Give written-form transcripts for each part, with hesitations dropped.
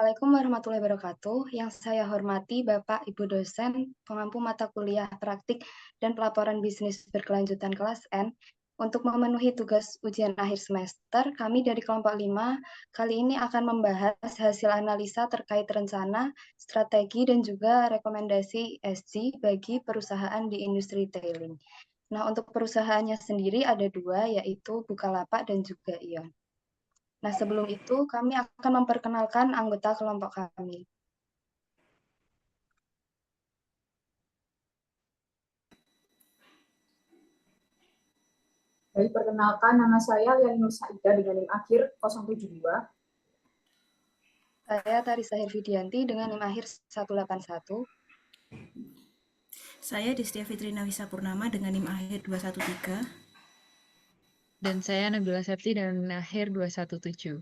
Assalamualaikum warahmatullahi wabarakatuh. Yang saya hormati Bapak Ibu dosen, pengampu mata kuliah praktik dan pelaporan bisnis berkelanjutan kelas N. Untuk memenuhi tugas ujian akhir semester, kami dari kelompok 5 kali ini akan membahas hasil analisa terkait rencana, strategi, dan juga rekomendasi SG bagi perusahaan di industri retailing. Nah, untuk perusahaannya sendiri ada dua, yaitu Bukalapak dan juga Ion. Nah, sebelum itu kami akan memperkenalkan anggota kelompok kami. Baik, perkenalkan nama saya Yani Nur Saida dengan NIM akhir 072. Saya Tarisa Hervidianti dengan NIM akhir 181. Saya Destia Fitrina Wisapurnama dengan NIM akhir 213. Dan saya Nabila Septi dengan NIM akhir 217.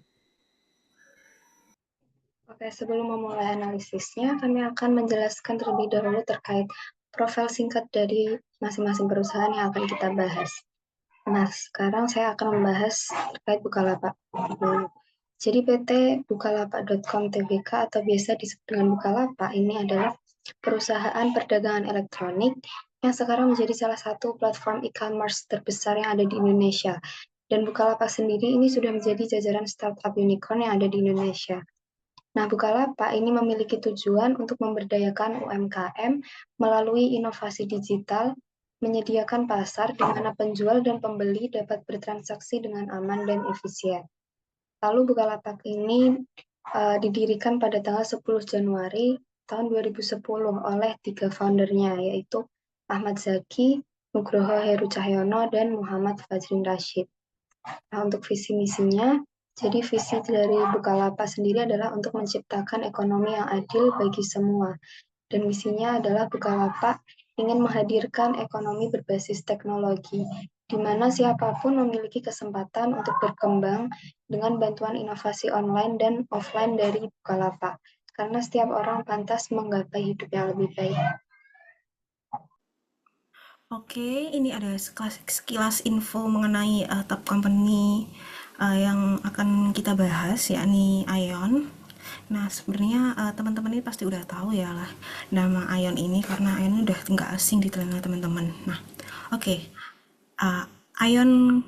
Oke, sebelum memulai analisisnya, kami akan menjelaskan terlebih dahulu terkait profil singkat dari masing-masing perusahaan yang akan kita bahas. Nah, sekarang saya akan membahas terkait Bukalapak dulu. Jadi PT Bukalapak.com Tbk atau biasa disebut dengan Bukalapak ini adalah perusahaan perdagangan elektronik yang sekarang menjadi salah satu platform e-commerce terbesar yang ada di Indonesia. Dan Bukalapak sendiri ini sudah menjadi jajaran startup unicorn yang ada di Indonesia. Nah, Bukalapak ini memiliki tujuan untuk memberdayakan UMKM melalui inovasi digital, menyediakan pasar di mana penjual dan pembeli dapat bertransaksi dengan aman dan efisien. Lalu Bukalapak ini didirikan pada tanggal 10 Januari tahun 2010 oleh 3 foundernya, yaitu Ahmad Zaki, Nugroho Heru Cahyono, dan Muhammad Fajrin Rashid. Nah, untuk visi misinya, jadi visi dari Bukalapak sendiri adalah untuk menciptakan ekonomi yang adil bagi semua. Dan misinya adalah Bukalapak ingin menghadirkan ekonomi berbasis teknologi, di mana siapapun memiliki kesempatan untuk berkembang dengan bantuan inovasi online dan offline dari Bukalapak. Karena setiap orang pantas menggapai hidup yang lebih baik. Oke, ini ada sekilas info mengenai top company yang akan kita bahas, yakni Ion. Nah, sebenarnya teman-teman ini pasti udah tahu ya lah nama Ion ini, karena Ion udah nggak asing di telinga teman-teman. Nah, oke. Ion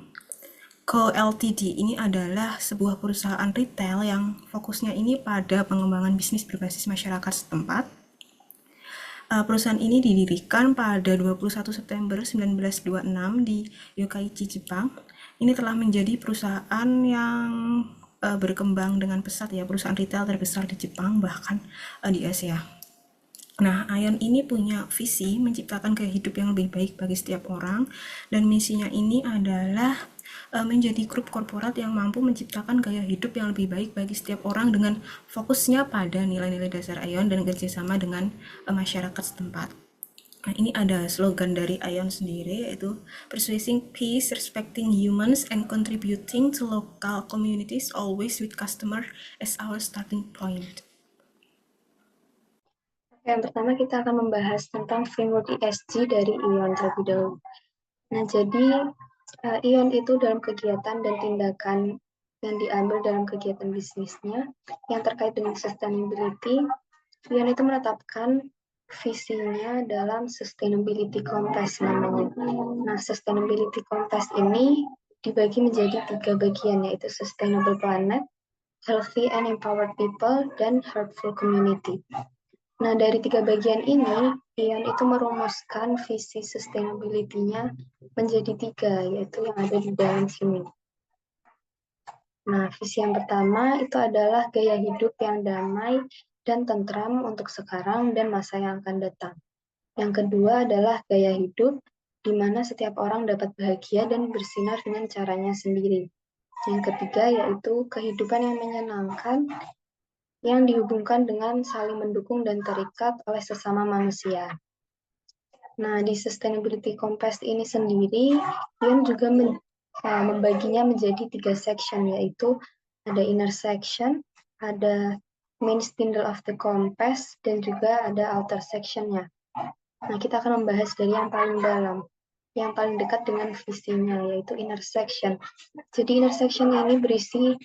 Co. Ltd. ini adalah sebuah perusahaan retail yang fokusnya ini pada pengembangan bisnis berbasis masyarakat setempat. Perusahaan ini didirikan pada 21 September 1926 di Yokkaichi, Jepang. Ini telah menjadi perusahaan yang berkembang dengan pesat ya, perusahaan retail terbesar di Jepang bahkan di Asia. Nah, Ion ini punya visi menciptakan gaya hidup yang lebih baik bagi setiap orang, dan misinya ini adalah menjadi grup korporat yang mampu menciptakan gaya hidup yang lebih baik bagi setiap orang dengan fokusnya pada nilai-nilai dasar Ion dan kerjasama dengan masyarakat setempat. Nah, ini ada slogan dari Ion sendiri, yaitu Pursuing Peace, Respecting Humans, and Contributing to Local Communities, always with customer as our starting point. Yang pertama kita akan membahas tentang framework ESG dari Ion terlebih dahulu. Nah, jadi Ion itu dalam kegiatan dan tindakan yang diambil dalam kegiatan bisnisnya yang terkait dengan sustainability, Ion itu menetapkan visinya dalam Sustainability Compass namanya. Nah, Sustainability Compass ini dibagi menjadi 3 bagian, yaitu Sustainable Planet, Healthy and Empowered People, dan Heartful Community. Nah, dari 3 bagian ini, Ion itu merumuskan visi sustainability-nya menjadi 3, yaitu yang ada di dalam sini. Nah, visi yang pertama itu adalah gaya hidup yang damai dan tentram untuk sekarang dan masa yang akan datang. Yang kedua adalah gaya hidup di mana setiap orang dapat bahagia dan bersinar dengan caranya sendiri. Yang ketiga yaitu kehidupan yang menyenangkan yang dihubungkan dengan saling mendukung dan terikat oleh sesama manusia. Nah, di Sustainability Compass ini sendiri, Ion juga membaginya menjadi 3 section, yaitu ada inner section, ada main spindle of the compass, dan juga ada outer sectionnya. Nah, kita akan membahas dari yang paling dalam, yang paling dekat dengan visinya, yaitu inner section. Jadi inner section ini berisi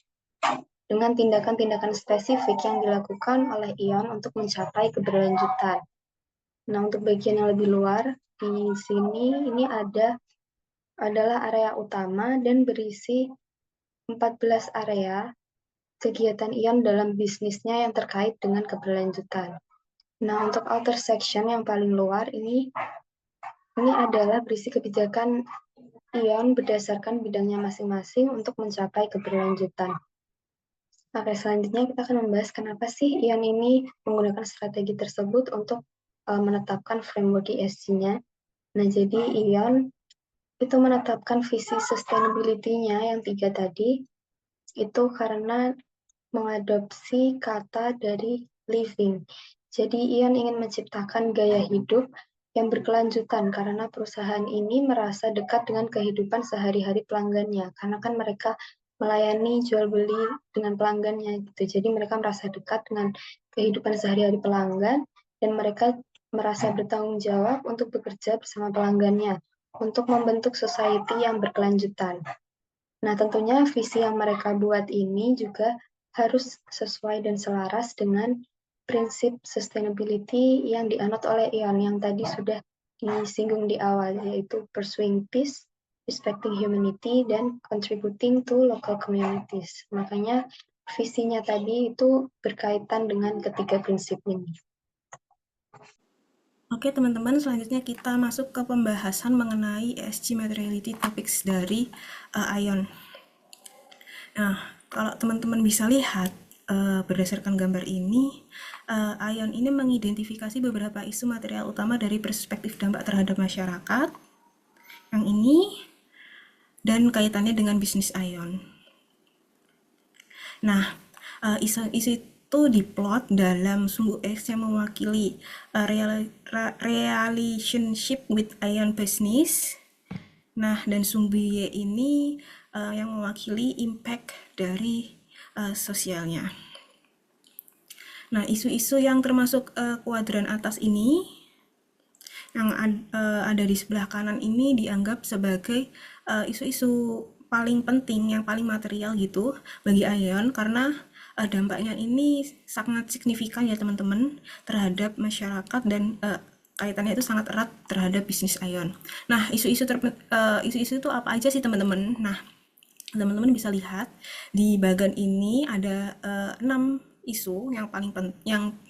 dengan tindakan-tindakan spesifik yang dilakukan oleh ion untuk mencapai keberlanjutan. Nah, untuk bagian yang lebih luar, di sini ini adalah area utama dan berisi 14 area kegiatan ion dalam bisnisnya yang terkait dengan keberlanjutan. Nah, untuk outer section yang paling luar ini adalah berisi kebijakan ion berdasarkan bidangnya masing-masing untuk mencapai keberlanjutan. Oke, selanjutnya kita akan membahas kenapa sih ion ini menggunakan strategi tersebut untuk menetapkan framework ESG-nya. Nah, jadi ion itu menetapkan visi sustainability-nya yang 3 tadi, itu karena mengadopsi kata dari living. Jadi ion ingin menciptakan gaya hidup yang berkelanjutan karena perusahaan ini merasa dekat dengan kehidupan sehari-hari pelanggannya. Karena kan mereka melayani jual beli dengan pelanggannya gitu. Jadi mereka merasa dekat dengan kehidupan sehari-hari pelanggan dan mereka merasa bertanggung jawab untuk bekerja bersama pelanggannya untuk membentuk society yang berkelanjutan. Nah, tentunya visi yang mereka buat ini juga harus sesuai dan selaras dengan prinsip sustainability yang dianut oleh ion yang tadi sudah disinggung di awal, yaitu pursuing peace, respecting humanity, dan contributing to local communities. Makanya visinya tadi itu berkaitan dengan ketiga prinsip ini. Oke teman-teman, selanjutnya kita masuk ke pembahasan mengenai ESG Materiality Topics dari ION. Nah, kalau teman-teman bisa lihat berdasarkan gambar ini, ION ini mengidentifikasi beberapa isu material utama dari perspektif dampak terhadap masyarakat, yang ini, dan kaitannya dengan bisnis ION. Nah, isu itu diplot dalam sumbu X yang mewakili relationship with ION business. Nah, dan sumbu Y ini yang mewakili impact dari sosialnya. Nah, isu-isu yang termasuk kuadran atas ini, yang ada di sebelah kanan ini dianggap sebagai isu-isu paling penting, yang paling material gitu bagi ION, karena dampaknya ini sangat signifikan ya teman-teman terhadap masyarakat dan kaitannya itu sangat erat terhadap bisnis ION. Nah, isu-isu itu apa aja sih teman-teman? Nah, teman-teman bisa lihat di bagian ini ada 6 isu yang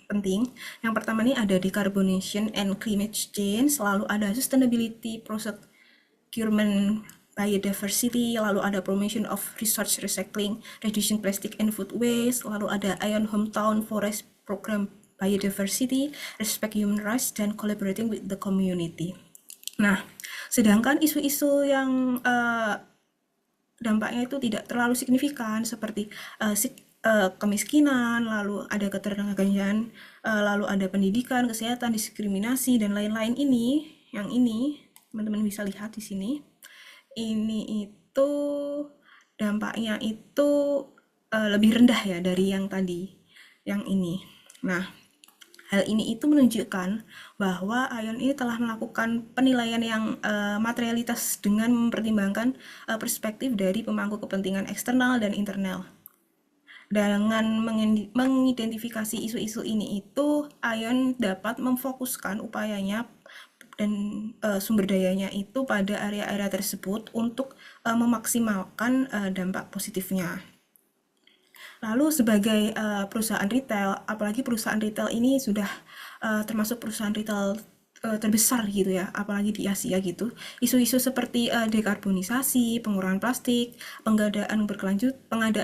penting. Yang pertama ini ada decarbonization and climate change, lalu ada sustainability, procurement, biodiversity, lalu ada promotion of resource recycling, reducing plastic and food waste, lalu ada ION hometown forest program, biodiversity, respect human rights, dan collaborating with the community. Nah, sedangkan isu-isu yang dampaknya itu tidak terlalu signifikan seperti kemiskinan, lalu ada ketergantungan, lalu ada pendidikan, kesehatan, diskriminasi, dan lain-lain ini, yang ini teman-teman bisa lihat di sini. Ini itu dampaknya itu lebih rendah ya dari yang tadi, yang ini. Nah, hal ini itu menunjukkan bahwa ION ini telah melakukan penilaian yang materialitas dengan mempertimbangkan perspektif dari pemangku kepentingan eksternal dan internal. Dengan mengidentifikasi isu-isu ini itu, ION dapat memfokuskan upayanya dan sumber dayanya itu pada area-area tersebut untuk memaksimalkan dampak positifnya. Lalu sebagai perusahaan retail, apalagi perusahaan retail ini sudah termasuk perusahaan retail terbesar gitu ya, apalagi di Asia gitu. Isu-isu seperti dekarbonisasi, pengurangan plastik, pengadaan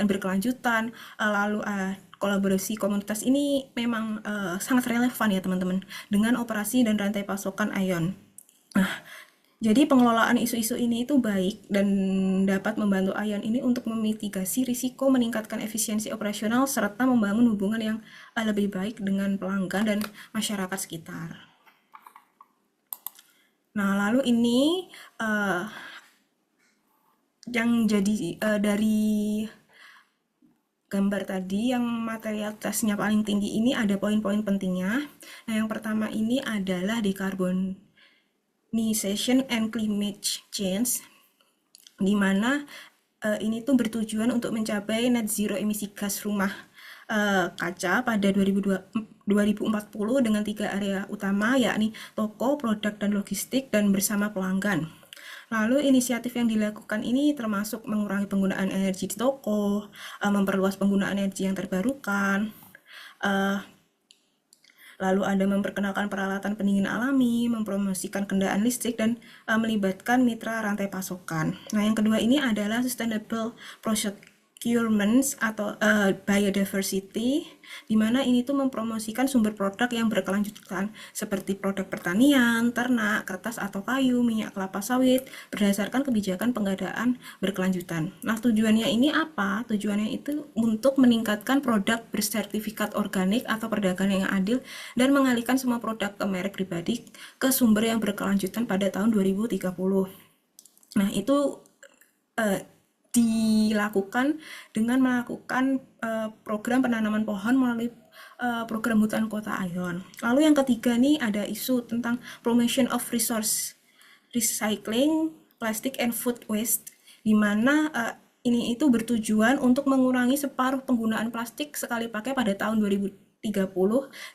berkelanjutan, lalu kolaborasi komunitas ini memang sangat relevan ya teman-teman dengan operasi dan rantai pasokan ION. Nah, jadi pengelolaan isu-isu ini itu baik dan dapat membantu ION ini untuk memitigasi risiko, meningkatkan efisiensi operasional, serta membangun hubungan yang lebih baik dengan pelanggan dan masyarakat sekitar. Nah, lalu ini yang jadi dari gambar tadi yang materialitasnya paling tinggi ini ada poin-poin pentingnya. Nah, yang pertama ini adalah decarbonization and climate change, di mana ini tuh bertujuan untuk mencapai net zero emisi gas rumah kaca pada 2040 dengan 3 area utama, yakni toko, produk, dan logistik, dan bersama pelanggan. Lalu inisiatif yang dilakukan ini termasuk mengurangi penggunaan energi di toko, memperluas penggunaan energi yang terbarukan, lalu ada memperkenalkan peralatan pendingin alami, mempromosikan kendaraan listrik, dan melibatkan mitra rantai pasokan. Nah, yang kedua ini adalah sustainable procurement atau biodiversity, di mana ini tuh mempromosikan sumber produk yang berkelanjutan seperti produk pertanian, ternak, kertas atau kayu, minyak kelapa sawit berdasarkan kebijakan pengadaan berkelanjutan. Nah, tujuannya ini apa? Tujuannya itu untuk meningkatkan produk bersertifikat organik atau perdagangan yang adil dan mengalihkan semua produk ke merek pribadi ke sumber yang berkelanjutan pada tahun 2030. Nah, itu dilakukan dengan melakukan program penanaman pohon melalui program hutan kota Ayon. Lalu yang ketiga nih ada isu tentang promotion of resource recycling, plastic and food waste, di mana ini itu bertujuan untuk mengurangi separuh penggunaan plastik sekali pakai pada tahun 2030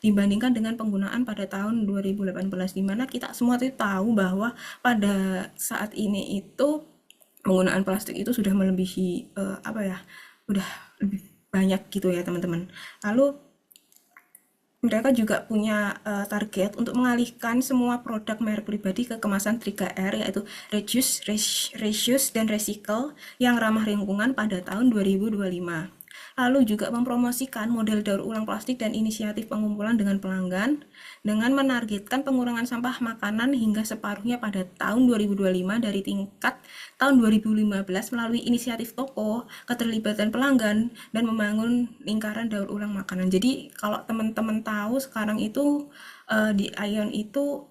dibandingkan dengan penggunaan pada tahun 2018, di mana kita semua tahu bahwa pada saat ini itu penggunaan plastik itu sudah melebihi udah lebih banyak gitu ya teman-teman. Lalu mereka juga punya target untuk mengalihkan semua produk merek pribadi ke kemasan 3R, yaitu reduce, reuse, dan recycle yang ramah lingkungan pada tahun 2025. Lalu juga mempromosikan model daur ulang plastik dan inisiatif pengumpulan dengan pelanggan dengan menargetkan pengurangan sampah makanan hingga separuhnya pada tahun 2025 dari tingkat tahun 2015 melalui inisiatif toko, keterlibatan pelanggan, dan membangun lingkaran daur ulang makanan. Jadi kalau teman-teman tahu sekarang itu di Ayon itu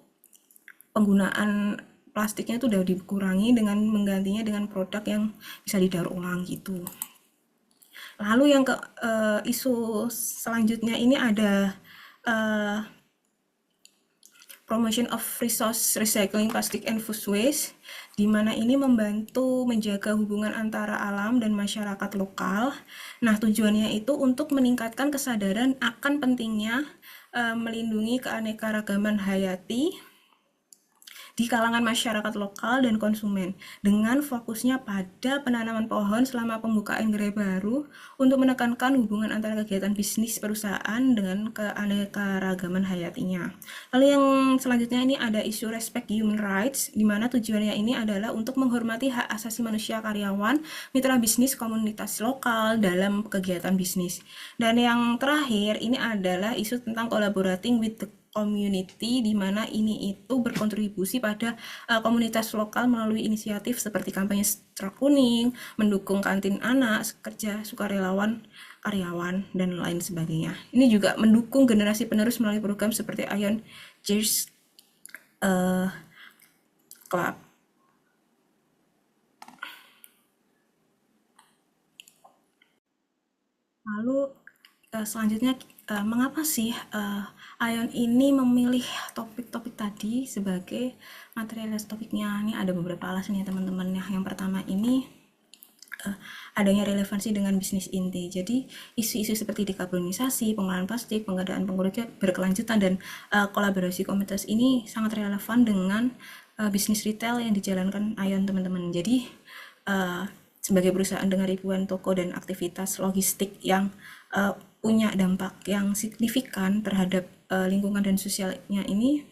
penggunaan plastiknya itu udah dikurangi dengan menggantinya dengan produk yang bisa didaur ulang gitu. Lalu yang isu selanjutnya ini ada promotion of resource recycling plastic and food waste, di mana ini membantu menjaga hubungan antara alam dan masyarakat lokal. Nah, tujuannya itu untuk meningkatkan kesadaran akan pentingnya melindungi keanekaragaman hayati di kalangan masyarakat lokal dan konsumen dengan fokusnya pada penanaman pohon selama pembukaan gerai baru untuk menekankan hubungan antara kegiatan bisnis perusahaan dengan keanekaragaman hayatinya. Lalu yang selanjutnya ini ada isu respect human rights, di mana tujuannya ini adalah untuk menghormati hak asasi manusia karyawan, mitra bisnis, komunitas lokal dalam kegiatan bisnis. Dan yang terakhir ini adalah isu tentang collaborating with the community, di mana ini itu berkontribusi pada komunitas lokal melalui inisiatif seperti kampanye Setra Kuning, mendukung kantin anak, kerja sukarelawan karyawan, dan lain sebagainya. Ini juga mendukung generasi penerus melalui program seperti Ayon Cheers Club. Lalu selanjutnya mengapa sih Ayon ini memilih topik-topik tadi sebagai materialis topiknya? Ini ada beberapa alasan ya teman-teman. Yang pertama ini adanya relevansi dengan bisnis inti. Jadi isu-isu seperti dekarbonisasi, pengolahan plastik, pengadaan pengurutnya berkelanjutan, dan kolaborasi komunitas ini sangat relevan dengan bisnis retail yang dijalankan Ayon teman-teman. Jadi sebagai perusahaan dengan ribuan toko dan aktivitas logistik yang punya dampak yang signifikan terhadap lingkungan dan sosialnya ini,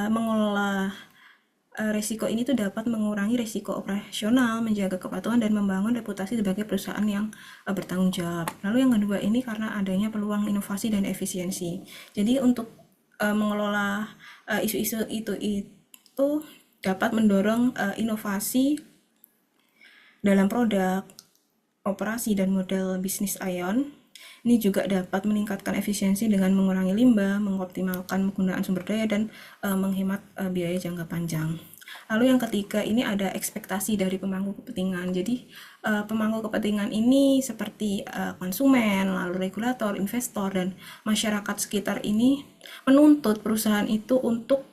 mengelola resiko ini tuh dapat mengurangi resiko operasional, menjaga kepatuhan, dan membangun reputasi sebagai perusahaan yang bertanggung jawab. Lalu yang kedua ini karena adanya peluang inovasi dan efisiensi. Jadi untuk mengelola isu-isu itu dapat mendorong inovasi dalam produk, operasi, dan model bisnis Ayon. Ini juga dapat meningkatkan efisiensi dengan mengurangi limbah, mengoptimalkan penggunaan sumber daya, dan menghemat biaya jangka panjang. Lalu yang ketiga ini ada ekspektasi dari pemangku kepentingan. Jadi pemangku kepentingan ini seperti konsumen, lalu regulator, investor, dan masyarakat sekitar ini menuntut perusahaan itu untuk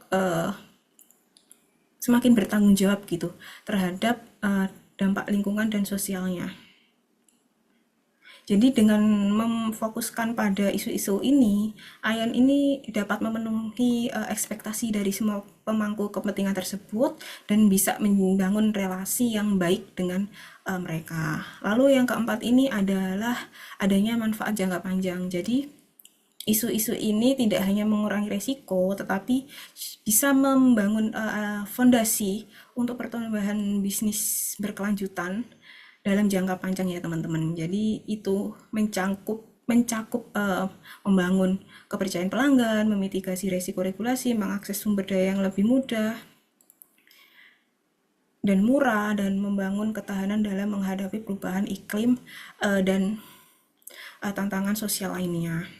semakin bertanggung jawab gitu terhadap dampak lingkungan dan sosialnya. Jadi dengan memfokuskan pada isu-isu ini, ION ini dapat memenuhi ekspektasi dari semua pemangku kepentingan tersebut dan bisa membangun relasi yang baik dengan mereka. Lalu yang keempat ini adalah adanya manfaat jangka panjang. Jadi isu-isu ini tidak hanya mengurangi resiko, tetapi bisa membangun fondasi untuk pertumbuhan bisnis berkelanjutan dalam jangka panjang ya teman-teman. Jadi itu mencakup membangun kepercayaan pelanggan, memitigasi resiko regulasi, mengakses sumber daya yang lebih mudah dan murah, dan membangun ketahanan dalam menghadapi perubahan iklim dan tantangan sosial lainnya.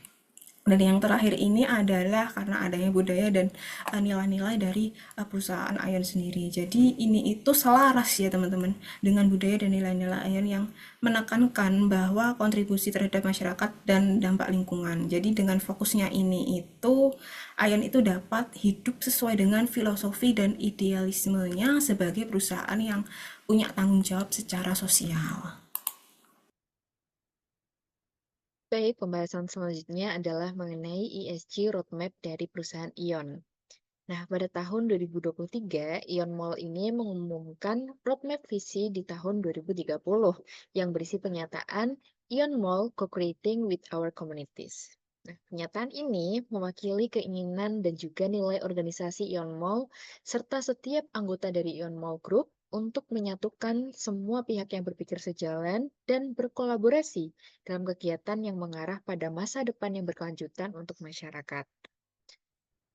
Dan yang terakhir ini adalah karena adanya budaya dan nilai-nilai dari perusahaan ION sendiri. Jadi ini itu selaras ya teman-teman dengan budaya dan nilai-nilai ION yang menekankan bahwa kontribusi terhadap masyarakat dan dampak lingkungan. Jadi dengan fokusnya ini itu ION itu dapat hidup sesuai dengan filosofi dan idealismenya sebagai perusahaan yang punya tanggung jawab secara sosial. Baik, pembahasan selanjutnya adalah mengenai ESG roadmap dari perusahaan ION. Nah, pada tahun 2023, ION Mall ini mengumumkan roadmap visi di tahun 2030 yang berisi pernyataan ION Mall Co-creating with Our Communities. Nah, pernyataan ini mewakili keinginan dan juga nilai organisasi ION Mall serta setiap anggota dari ION Mall Group untuk menyatukan semua pihak yang berpikir sejalan dan berkolaborasi dalam kegiatan yang mengarah pada masa depan yang berkelanjutan untuk masyarakat.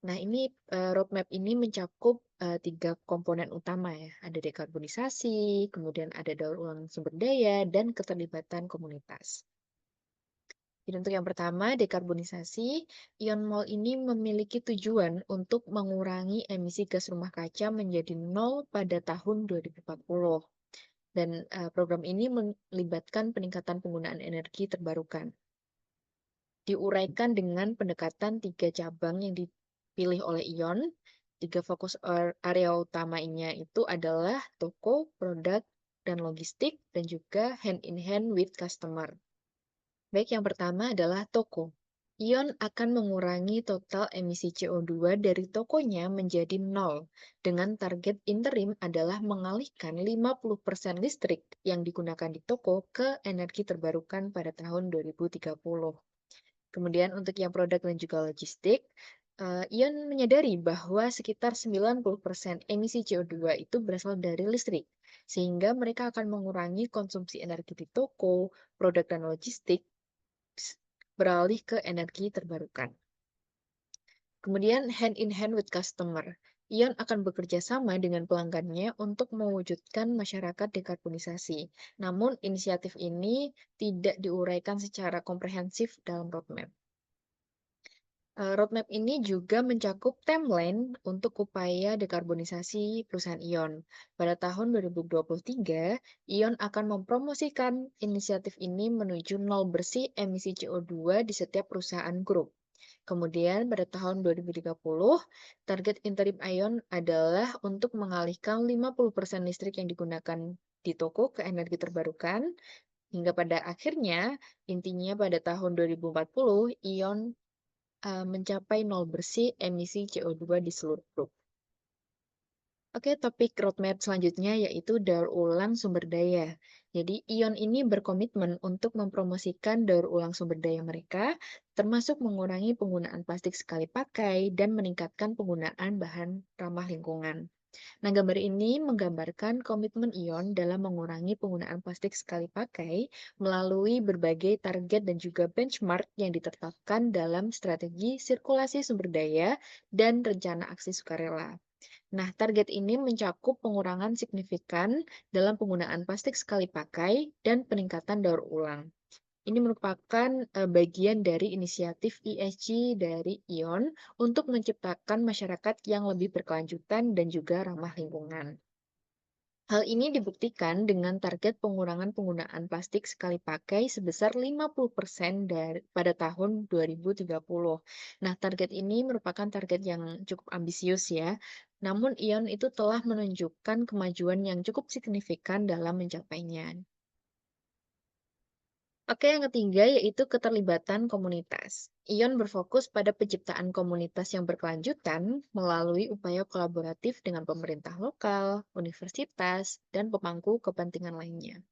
Nah, ini roadmap ini mencakup 3 komponen utama ya. Ada dekarbonisasi, kemudian ada daur ulang sumber daya, dan keterlibatan komunitas. Jadi untuk yang pertama, dekarbonisasi, ION Mall ini memiliki tujuan untuk mengurangi emisi gas rumah kaca menjadi nol pada tahun 2040. Dan program ini melibatkan peningkatan penggunaan energi terbarukan. Diuraikan dengan pendekatan 3 cabang yang dipilih oleh ION. 3 fokus area utamanya itu adalah toko, produk, dan logistik, dan juga hand in hand with customer. Baik, yang pertama adalah toko. ION akan mengurangi total emisi CO2 dari tokonya menjadi nol, dengan target interim adalah mengalihkan 50% listrik yang digunakan di toko ke energi terbarukan pada tahun 2030. Kemudian untuk yang produk dan juga logistik, ION menyadari bahwa sekitar 90% emisi CO2 itu berasal dari listrik, sehingga mereka akan mengurangi konsumsi energi di toko, produk dan logistik, beralih ke energi terbarukan. Kemudian hand in hand with customer. ION akan bekerja sama dengan pelanggannya untuk mewujudkan masyarakat dekarbonisasi. Namun inisiatif ini tidak diuraikan secara komprehensif dalam roadmap. Roadmap ini juga mencakup timeline untuk upaya dekarbonisasi perusahaan ION. Pada tahun 2023, ION akan mempromosikan inisiatif ini menuju nol bersih emisi CO2 di setiap perusahaan grup. Kemudian pada tahun 2030, target interim ION adalah untuk mengalihkan 50% listrik yang digunakan di toko ke energi terbarukan, hingga pada akhirnya, intinya pada tahun 2040, ION mencapai nol bersih emisi CO2 di seluruh grup. Oke, topik roadmap selanjutnya yaitu daur ulang sumber daya. Jadi, ION ini berkomitmen untuk mempromosikan daur ulang sumber daya mereka, termasuk mengurangi penggunaan plastik sekali pakai dan meningkatkan penggunaan bahan ramah lingkungan. Nah, gambar ini menggambarkan komitmen ION dalam mengurangi penggunaan plastik sekali pakai melalui berbagai target dan juga benchmark yang ditetapkan dalam strategi sirkulasi sumber daya dan rencana aksi sukarela. Nah, target ini mencakup pengurangan signifikan dalam penggunaan plastik sekali pakai dan peningkatan daur ulang. Ini merupakan bagian dari inisiatif ESG dari ION untuk menciptakan masyarakat yang lebih berkelanjutan dan juga ramah lingkungan. Hal ini dibuktikan dengan target pengurangan penggunaan plastik sekali pakai sebesar 50% pada tahun 2030. Nah, target ini merupakan target yang cukup ambisius ya. Namun ION itu telah menunjukkan kemajuan yang cukup signifikan dalam mencapainya. Oke, yang ketiga yaitu keterlibatan komunitas. ION berfokus pada penciptaan komunitas yang berkelanjutan melalui upaya kolaboratif dengan pemerintah lokal, universitas, dan pemangku kepentingan lainnya.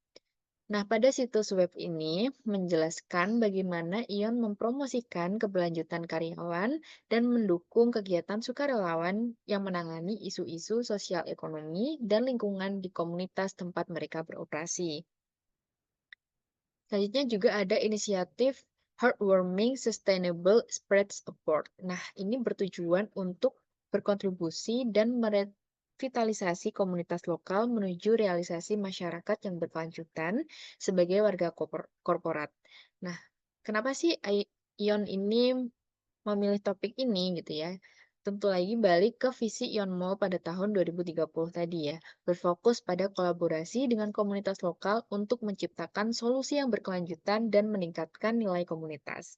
Nah, pada situs web ini menjelaskan bagaimana ION mempromosikan keberlanjutan karyawan dan mendukung kegiatan sukarelawan yang menangani isu-isu sosial ekonomi dan lingkungan di komunitas tempat mereka beroperasi. Selanjutnya juga ada inisiatif Heartwarming Sustainable Spreads Award. Nah, ini bertujuan untuk berkontribusi dan merevitalisasi komunitas lokal menuju realisasi masyarakat yang berkelanjutan sebagai warga korporat. Nah, kenapa sih ION ini memilih topik ini gitu ya? Tentu lagi balik ke visi ION Mall pada tahun 2030 tadi ya, berfokus pada kolaborasi dengan komunitas lokal untuk menciptakan solusi yang berkelanjutan dan meningkatkan nilai komunitas.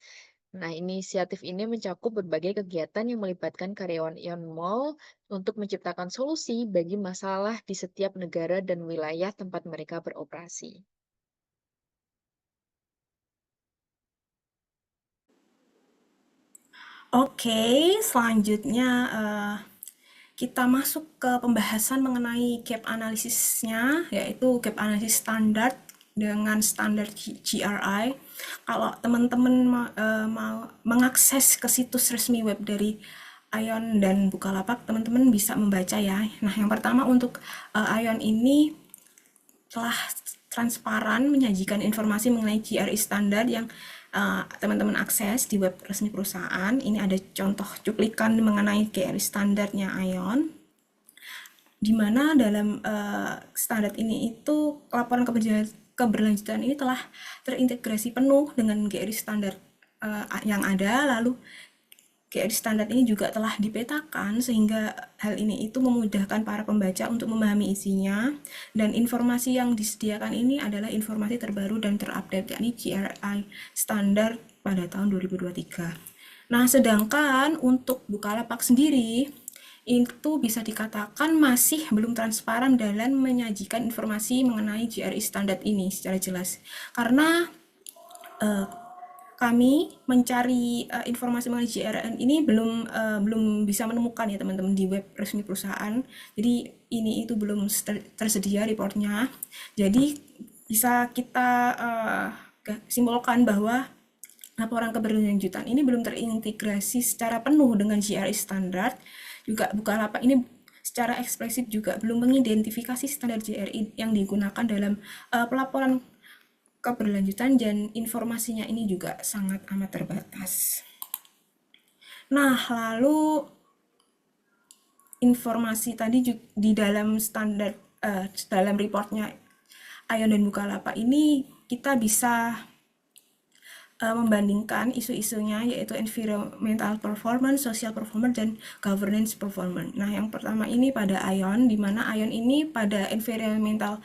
Nah, inisiatif ini mencakup berbagai kegiatan yang melibatkan karyawan ION Mall untuk menciptakan solusi bagi masalah di setiap negara dan wilayah tempat mereka beroperasi. Oke, selanjutnya kita masuk ke pembahasan mengenai gap analisisnya, yaitu gap analisis standar dengan standar GRI. Kalau teman-teman mau mengakses ke situs resmi web dari ION dan Bukalapak, teman-teman bisa membaca ya. Nah, yang pertama untuk ION ini telah transparan menyajikan informasi mengenai GRI standar yang teman-teman akses di web resmi perusahaan. Ini ada contoh cuplikan mengenai GRI standarnya ION, di mana dalam standar ini itu laporan keberlanjutan ini telah terintegrasi penuh dengan GRI standar yang ada. Lalu GRI standar ini juga telah dipetakan sehingga hal ini itu memudahkan para pembaca untuk memahami isinya, dan informasi yang disediakan ini adalah informasi terbaru dan terupdate, yakni GRI standar pada tahun 2023. Nah, sedangkan untuk Bukalapak sendiri itu bisa dikatakan masih belum transparan dalam menyajikan informasi mengenai GRI standar ini secara jelas, karena kami mencari informasi mengenai GRN ini belum bisa menemukan ya teman-teman di web resmi perusahaan. Jadi ini itu belum tersedia reportnya. Jadi bisa kita simpulkan bahwa laporan keberlanjutan ini belum terintegrasi secara penuh dengan GRI standar. Juga Bukalapak ini secara eksplisit juga belum mengidentifikasi standar GRI yang digunakan dalam pelaporan keberlanjutan, dan informasinya ini juga sangat amat terbatas. Nah, lalu informasi tadi di dalam standar dalam reportnya ION dan Bukalapak ini kita bisa membandingkan isu-isunya, yaitu environmental performance, social performance, dan governance performance. Nah, yang pertama ini pada ION, di mana ION ini pada environmental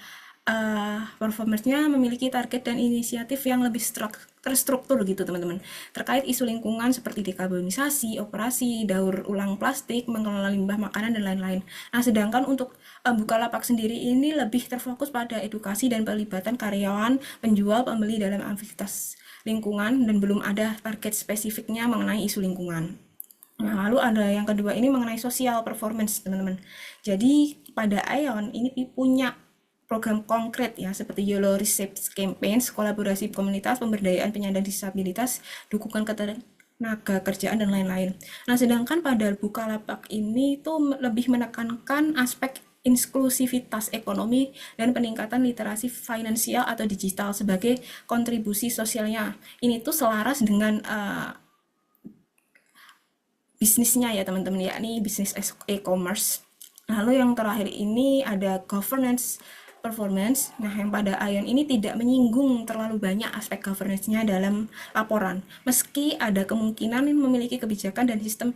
performance-nya memiliki target dan inisiatif yang lebih terstruktur gitu teman-teman, terkait isu lingkungan seperti dekarbonisasi, operasi daur ulang plastik, mengelola limbah makanan, dan lain-lain. Nah, sedangkan untuk Bukalapak sendiri ini lebih terfokus pada edukasi dan pelibatan karyawan, penjual, pembeli dalam aktivitas lingkungan, dan belum ada target spesifiknya mengenai isu lingkungan. Nah, lalu ada yang kedua ini mengenai social performance teman-teman. Jadi pada ION ini punya program konkret ya, seperti YOLO Reshapes Campaigns, kolaborasi komunitas, pemberdayaan penyandang disabilitas, dukungan ketenaga kerjaan, dan lain-lain. Nah, sedangkan pada Bukalapak ini tuh lebih menekankan aspek inklusivitas ekonomi dan peningkatan literasi finansial atau digital sebagai kontribusi sosialnya. Ini tuh selaras dengan bisnisnya ya teman-teman, yakni bisnis e-commerce. Lalu yang terakhir ini ada governance performance. Nah, yang pada ION ini tidak menyinggung terlalu banyak aspek governance-nya dalam laporan, meski ada kemungkinan memiliki kebijakan dan sistem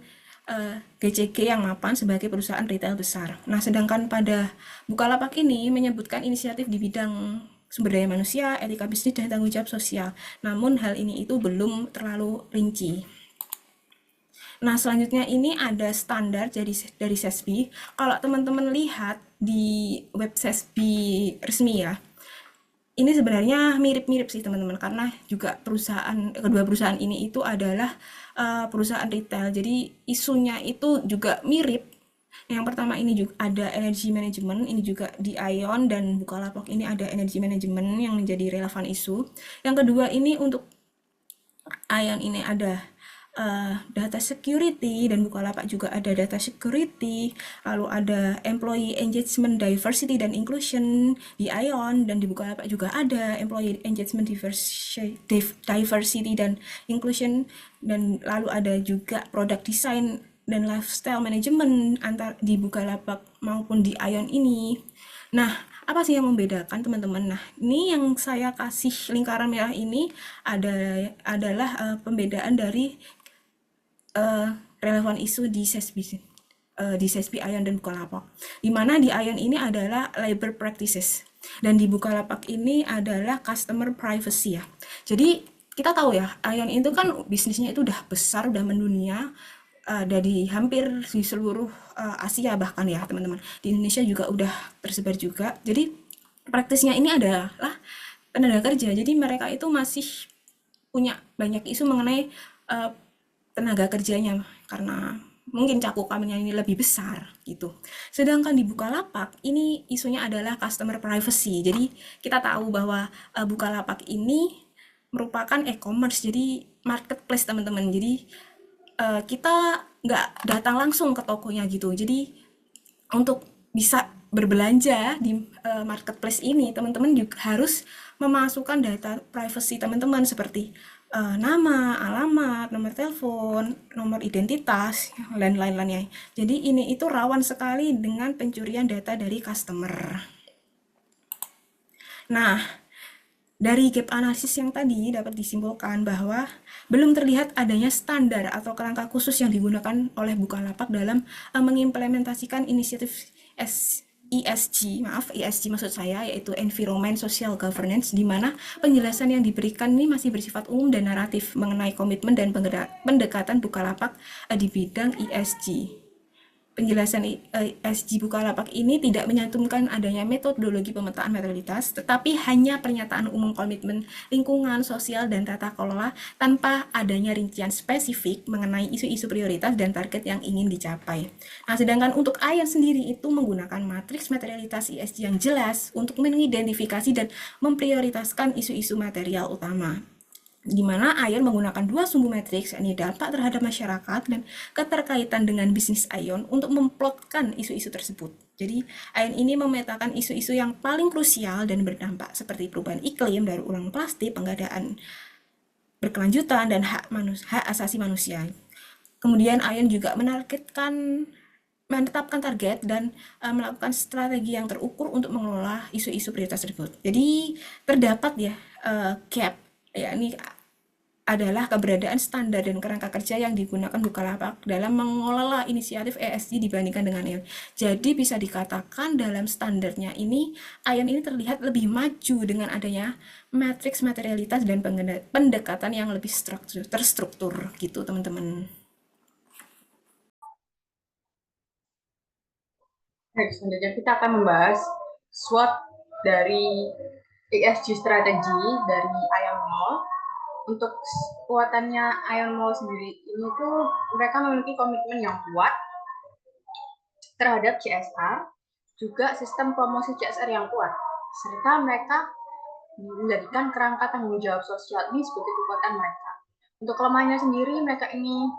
GCG yang mapan sebagai perusahaan retail besar. Nah, sedangkan pada Bukalapak ini menyebutkan inisiatif di bidang sumber daya manusia, etika bisnis, dan tanggung jawab sosial. Namun hal ini itu belum terlalu rinci. Nah, selanjutnya ini ada standar dari SESB. Kalau teman-teman lihat di web SESB resmi ya, ini sebenarnya mirip-mirip sih teman-teman, karena juga kedua perusahaan ini itu adalah perusahaan retail. Jadi isunya itu juga mirip. Yang pertama ini juga ada energy management, ini juga di Ion, dan Bukalapak ini ada energy management yang menjadi relevan isu. Yang kedua ini untuk Ion ini ada data security, dan Bukalapak juga ada data security, lalu ada employee engagement, diversity, dan inclusion di Ion, dan di Bukalapak juga ada employee engagement, diversity, dan inclusion, dan lalu ada juga product design dan lifestyle management di Bukalapak maupun di Ion ini. Nah, apa sih yang membedakan teman-teman? Nah, ini yang saya kasih lingkaran merah ini adalah pembedaan dari relevan isu di SESB Ion dan Bukalapak. Di mana di Ion ini adalah labor practices, dan di Bukalapak ini adalah customer privacy ya. Jadi kita tahu ya, Ion itu kan bisnisnya itu udah besar, udah mendunia, dari hampir di seluruh Asia bahkan ya teman-teman. Di Indonesia juga udah tersebar juga. Jadi praktisnya ini adalah tenaga kerja. Jadi mereka itu masih punya banyak isu mengenai tenaga kerjanya, karena mungkin cakupannya ini lebih besar gitu. Sedangkan di Bukalapak ini isunya adalah customer privacy. Jadi kita tahu bahwa Bukalapak ini merupakan e-commerce, jadi marketplace teman-teman. Jadi kita nggak datang langsung ke tokonya gitu. Jadi untuk bisa berbelanja di marketplace ini, teman-teman juga harus memasukkan data privacy teman-teman seperti nama, alamat, nomor telepon, nomor identitas, dan lain-lainnya. Jadi ini itu rawan sekali dengan pencurian data dari customer. Nah, dari gap analisis yang tadi dapat disimpulkan bahwa belum terlihat adanya standar atau kerangka khusus yang digunakan oleh Bukalapak dalam mengimplementasikan inisiatif ESG maksud saya, yaitu Environment Social Governance, di mana penjelasan yang diberikan ini masih bersifat umum dan naratif mengenai komitmen dan pendekatan Bukalapak di bidang ESG. Penjelasan ESG Bukalapak ini tidak menyantumkan adanya metodologi pemetaan materialitas, tetapi hanya pernyataan umum komitmen lingkungan, sosial, dan tata kelola tanpa adanya rincian spesifik mengenai isu-isu prioritas dan target yang ingin dicapai. Nah, sedangkan untuk Ion sendiri itu menggunakan matriks materialitas ESG yang jelas untuk mengidentifikasi dan memprioritaskan isu-isu material utama, di mana Ion menggunakan dua sumbu matriks, yakni dampak terhadap masyarakat dan keterkaitan dengan bisnis Ion, untuk memplotkan isu-isu tersebut. Jadi Ion ini memetakan isu-isu yang paling krusial dan berdampak seperti perubahan iklim, daur ulang plastik, pengadaan berkelanjutan, dan hak asasi manusia. Kemudian Ion juga menetapkan target dan melakukan strategi yang terukur untuk mengelola isu-isu prioritas tersebut. Jadi terdapat ya gap, yakni adalah keberadaan standar dan kerangka kerja yang digunakan Bukalapak dalam mengelola inisiatif ESG dibandingkan dengan Ion. Jadi bisa dikatakan dalam standarnya ini, Ion ini terlihat lebih maju dengan adanya matriks materialitas dan pendekatan yang lebih terstruktur gitu teman-teman. Baik, selanjutnya kita akan membahas SWOT dari ESG strategi dari Ion Mall. Untuk kekuatannya Ion Mall sendiri ini tuh mereka memiliki komitmen yang kuat terhadap CSR, juga sistem promosi CSR yang kuat, serta mereka menjadikan kerangka tanggung jawab sosial ini sebagai kekuatan mereka. Untuk kelemahannya sendiri, mereka ini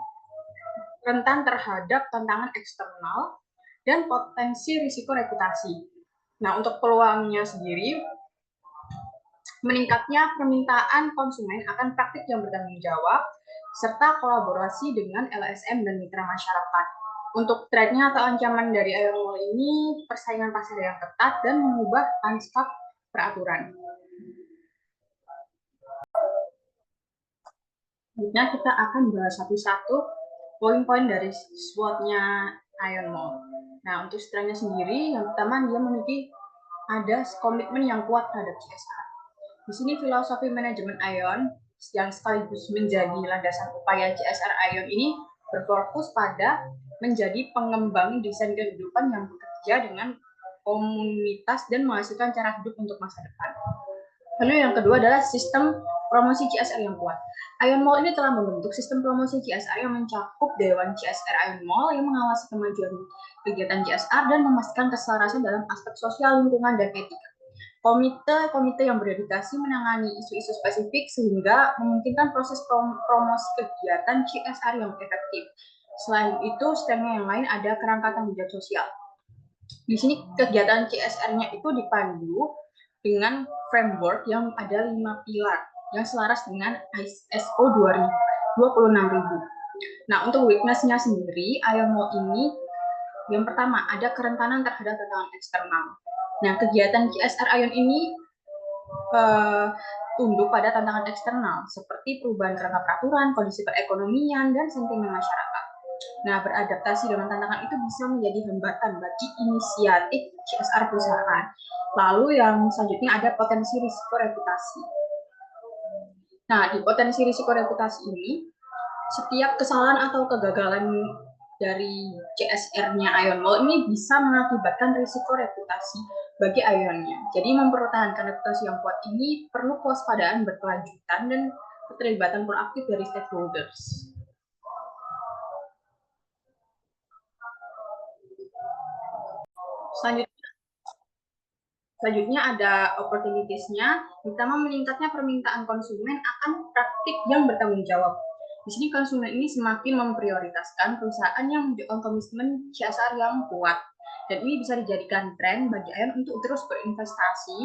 rentan terhadap tantangan eksternal dan potensi risiko reputasi. Nah, untuk peluangnya sendiri, meningkatnya permintaan konsumen akan praktik yang bertanggung jawab, serta kolaborasi dengan LSM dan mitra masyarakat. Untuk threat-nya atau ancaman dari Ion Mall ini, persaingan pasar yang ketat dan mengubah lanskap peraturan. Selanjutnya kita akan bahas satu-satu poin-poin dari SWOT-nya Ion Mall. Nah, untuk strength-nya sendiri, yang pertama dia memiliki ada komitmen yang kuat terhadap CSR. Di sini filosofi manajemen Ion yang sekaligus menjadi landasan upaya CSR Ion ini berfokus pada menjadi pengembang desain kehidupan yang bekerja dengan komunitas dan menghasilkan cara hidup untuk masa depan. Lalu yang kedua adalah sistem promosi CSR yang kuat. Ion Mall ini telah membentuk sistem promosi CSR yang mencakup Dewan CSR Ion Mall yang mengawasi kemajuan kegiatan CSR dan memastikan keselarasan dalam aspek sosial, lingkungan, dan etika. Komite yang berdedikasi menangani isu-isu spesifik sehingga memungkinkan proses promosi kegiatan CSR yang efektif. Selain itu, strength-nya yang lain ada kerangka tanggung jawab sosial. Di sini kegiatan CSR-nya itu dipandu dengan framework yang ada 5 pilar yang selaras dengan ISO 26000. Nah, untuk weakness-nya sendiri, Ion Mall ini yang pertama ada kerentanan terhadap tantangan eksternal. Nah, kegiatan CSR Ion ini tunduk pada tantangan eksternal seperti perubahan kerangka peraturan, kondisi perekonomian, dan sentimen masyarakat. Nah, beradaptasi dengan tantangan itu bisa menjadi hambatan bagi inisiatif CSR perusahaan. Lalu yang selanjutnya ada potensi risiko reputasi. Nah, di potensi risiko reputasi ini, setiap kesalahan atau kegagalan dari CSR-nya Ion Mall ini bisa mengakibatkan risiko reputasi bagi Ionnya. Jadi mempertahankan reputasi yang kuat ini perlu kewaspadaan berkelanjutan dan keterlibatan proaktif dari stakeholders. Selanjutnya ada opportunities-nya, terutama meningkatnya permintaan konsumen akan praktik yang bertanggung jawab. Di sini konsumen ini semakin memprioritaskan perusahaan yang menunjukkan komitmen CSR yang kuat. Dan ini bisa dijadikan tren bagi Ion untuk terus berinvestasi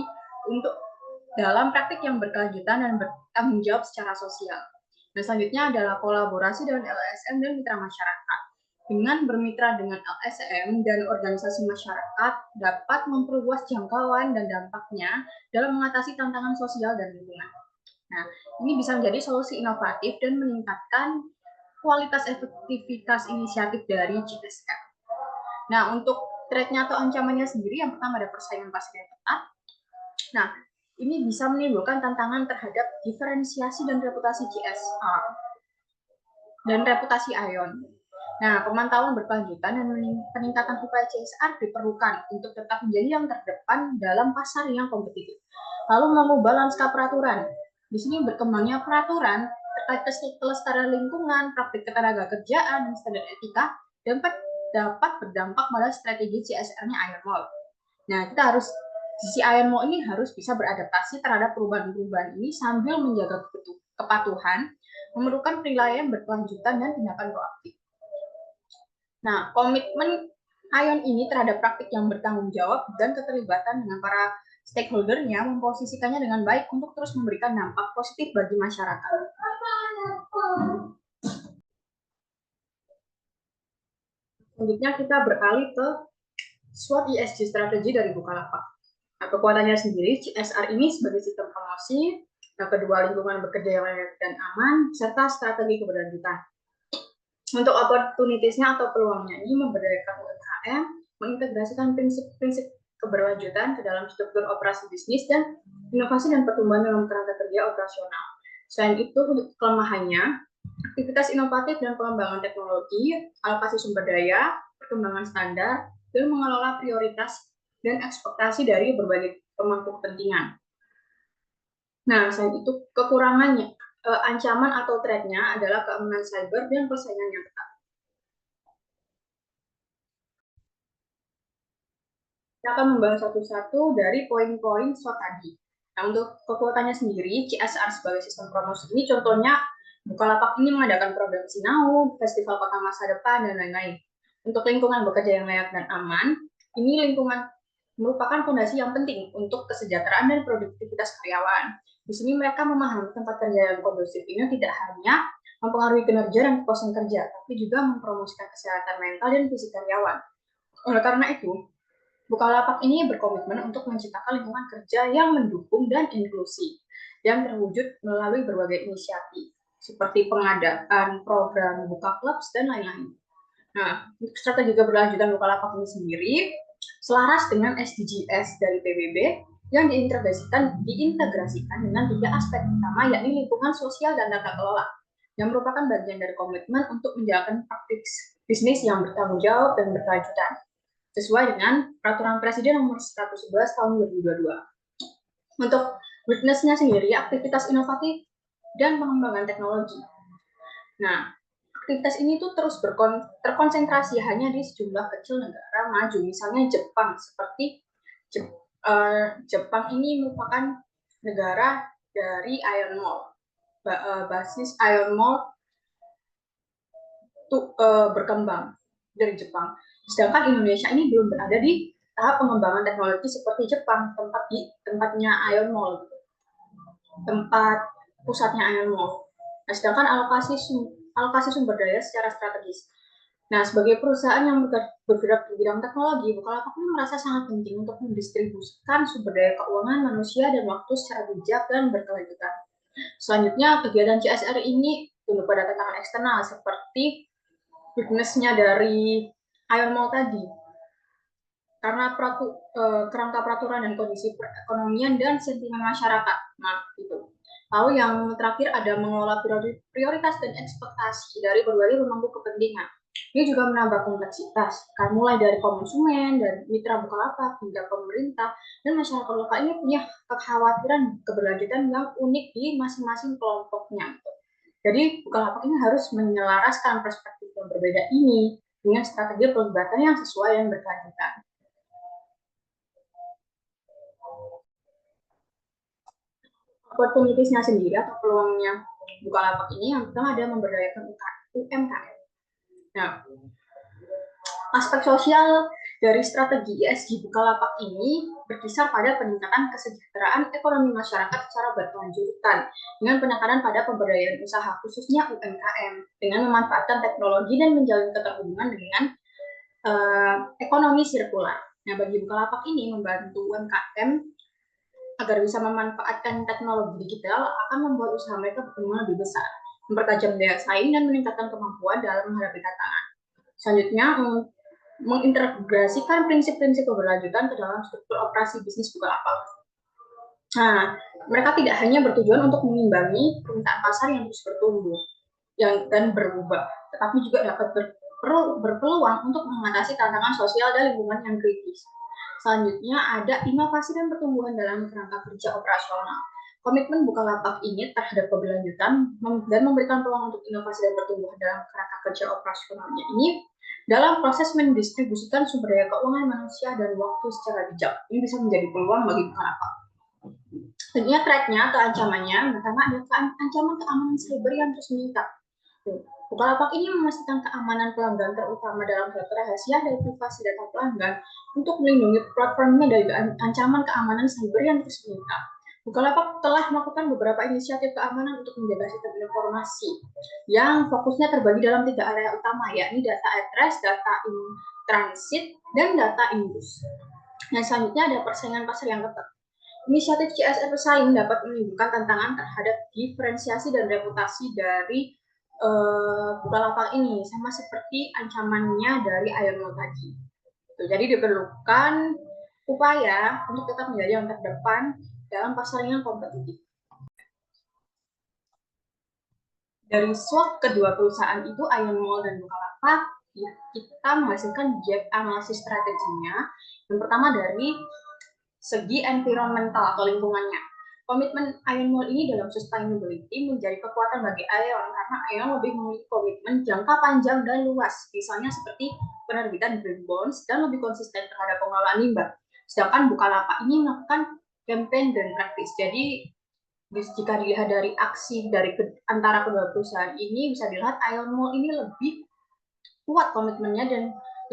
untuk dalam praktik yang berkelanjutan dan bertanggung jawab secara sosial. Dan selanjutnya adalah kolaborasi dengan LSM dan mitra masyarakat. Dengan bermitra dengan LSM dan organisasi masyarakat dapat memperluas jangkauan dan dampaknya dalam mengatasi tantangan sosial dan lingkungan. Nah, ini bisa menjadi solusi inovatif dan meningkatkan kualitas efektivitas inisiatif dari CSR. Nah, untuk threat-nya atau ancamannya sendiri, yang pertama ada persaingan pasar yang ketat. Nah, ini bisa menimbulkan tantangan terhadap diferensiasi dan reputasi CSR dan reputasi Ion. Nah, pemantauan berkelanjutan dan peningkatan upaya CSR diperlukan untuk tetap menjadi yang terdepan dalam pasar yang kompetitif. Lalu mengubah lanskap peraturan. Di sini berkembangnya peraturan terkait kelestarian lingkungan, praktik ketenaga kerjaan, dan standar etika dapat berdampak pada strategi CSR-nya Ion Mall. Nah, kita harus sisi Ion Mall ini harus bisa beradaptasi terhadap perubahan-perubahan ini sambil menjaga kepatuhan, memerlukan penilaian berkelanjutan dan tindakan proaktif. Nah, komitmen Ion ini terhadap praktik yang bertanggung jawab dan keterlibatan dengan para stakeholder-nya memposisikannya dengan baik untuk terus memberikan dampak positif bagi masyarakat. Selanjutnya kita beralih ke SWOT ESG strategi dari Bukalapak. Nah, kekuatannya sendiri, CSR ini sebagai sistem promosi, yang kedua lingkungan bekerja yang layak dan aman, serta strategi keberlanjutan. Untuk opportunities-nya atau peluangnya ini memberdayakan UMKM, mengintegrasikan prinsip-prinsip keberlanjutan ke dalam struktur operasi bisnis dan inovasi dan pertumbuhan dalam kerangka kerja operasional. Selain itu, untuk kelemahannya, aktivitas inovatif dan pengembangan teknologi, alokasi sumber daya, perkembangan standar, dan mengelola prioritas dan ekspektasi dari berbagai pemangku kepentingan. Nah, selain itu, kekurangannya, ancaman atau threat-nya adalah keamanan cyber dan persaingan yang ketat. Kita akan membahas satu-satu dari poin-poin SWOT tadi. Nah, untuk kekuatannya sendiri, CSR sebagai sistem promosi ini contohnya Bukalapak ini mengadakan program Sinau, Festival Kota Masa Depan, dan lain-lain. Untuk lingkungan bekerja yang layak dan aman, ini lingkungan merupakan fondasi yang penting untuk kesejahteraan dan produktivitas karyawan. Di sini mereka memahami tempat kerja yang kondusif ini tidak hanya mempengaruhi kinerja dan kepuasan kerja, tapi juga mempromosikan kesehatan mental dan fisik karyawan. Oleh karena itu, Bukalapak ini berkomitmen untuk menciptakan lingkungan kerja yang mendukung dan inklusif, yang terwujud melalui berbagai inisiatif. seperti pengadaan program buka clubs dan lain-lain. Nah, untuk strategi keberlanjutan Bukalapak ini sendiri selaras dengan SDGs dari PBB yang diintegrasikan dengan 3 aspek utama, yakni lingkungan sosial dan tata kelola, yang merupakan bagian dari komitmen untuk menjalankan praktik bisnis yang bertanggung jawab dan berkelanjutan, sesuai dengan Peraturan Presiden Nomor 111 Tahun 2022. Untuk witness-nya sendiri, aktivitas inovatif dan pengembangan teknologi. Nah, aktivitas ini tuh terus terkonsentrasi hanya di sejumlah kecil negara maju, misalnya Jepang. Seperti Jepang ini merupakan negara dari Ion Mall, basis Ion Mall berkembang dari Jepang. Sedangkan Indonesia ini belum berada di tahap pengembangan teknologi seperti Jepang, tempatnya Ion Mall, tempat pusatnya Ion Mall. Nah, sedangkan alokasi sumber daya secara strategis. Nah, sebagai perusahaan yang bergerak di bidang teknologi, Bukalapak ini merasa sangat penting untuk mendistribusikan sumber daya keuangan manusia dan waktu secara bijak dan berkelanjutan. Selanjutnya, kegiatan CSR ini tunduk pada tantangan eksternal seperti witness-nya dari Ion Mall tadi. Karena kerangka peraturan dan kondisi perekonomian dan sentimen masyarakat. Nah, itu. Lalu yang terakhir ada mengelola prioritas dan ekspektasi dari berbagai pemangku kepentingan. Ini juga menambah kompleksitas, kan mulai dari konsumen, dan mitra Bukalapak, hingga pemerintah, dan masyarakat lokal ini punya kekhawatiran keberlanjutan yang unik di masing-masing kelompoknya. Jadi Bukalapak ini harus menyelaraskan perspektif yang berbeda ini dengan strategi pelibatan yang sesuai dan berkelanjutan. Opportunitiesnya sendiri atau peluangnya Bukalapak ini yang pertama ada memberdayakan UMKM. Nah, aspek sosial dari strategi ESG Bukalapak ini berkisar pada peningkatan kesejahteraan ekonomi masyarakat secara berkelanjutan dengan penekanan pada pemberdayaan usaha khususnya UMKM dengan memanfaatkan teknologi dan menjalin keterhubungan dengan ekonomi sirkular. Nah, bagi Bukalapak ini membantu UMKM agar bisa memanfaatkan teknologi digital akan membuat usaha mereka berkembang lebih besar, mempertajam daya saing dan meningkatkan kemampuan dalam menghadapi tantangan. Selanjutnya, mengintegrasikan prinsip-prinsip keberlanjutan ke dalam struktur operasi bisnis Bukalapak. Nah, mereka tidak hanya bertujuan untuk mengimbangi permintaan pasar yang terus bertumbuh dan berubah, tetapi juga dapat berpeluang untuk mengatasi tantangan sosial dan lingkungan yang kritis. Selanjutnya ada inovasi dan pertumbuhan dalam kerangka kerja operasional. Komitmen Bukalapak ini terhadap keberlanjutan dan memberikan peluang untuk inovasi dan pertumbuhan dalam kerangka kerja operasionalnya ini dalam proses mendistribusikan sumber daya keuangan manusia dan waktu secara bijak. Ini bisa menjadi peluang bagi Bukalapak. Tentunya threat-nya atau ancamannya, pertama ada ancaman keamanan cyber yang terus meningkat. Bukalapak ini memastikan keamanan pelanggan terutama dalam data rahasia dan privasi data pelanggan untuk melindungi platformnya dari ancaman keamanan cyber yang terus meningkat. Bukalapak telah melakukan beberapa inisiatif keamanan untuk menjaga sistem informasi yang fokusnya terbagi dalam 3 area utama, yakni data at rest, data in transit, dan data in use. Nah, selanjutnya ada persaingan pasar yang ketat. Inisiatif CSR bersaing dapat menimbulkan tantangan terhadap diferensiasi dan reputasi dari Bukalapak ini, sama seperti ancamannya dari Ion Mall tadi. Jadi diperlukan upaya untuk tetap menjadi yang terdepan dalam pasar yang kompetitif. Dari SWOT kedua perusahaan itu, Ion Mall dan Bukalapak, kita menghasilkan gap analisis strateginya. Yang pertama dari segi environmental atau lingkungannya. Komitmen Ion Mall ini dalam sustainability menjadi kekuatan bagi Ion karena Ion lebih memiliki komitmen jangka panjang dan luas, misalnya seperti penerbitan green bonds dan lebih konsisten terhadap pengelolaan limbah. Sedangkan Bukalapak ini melakukan campaign dan praktis. Jadi jika dilihat dari aksi dari antara kedua perusahaan ini, bisa dilihat Ion Mall ini lebih kuat komitmennya dan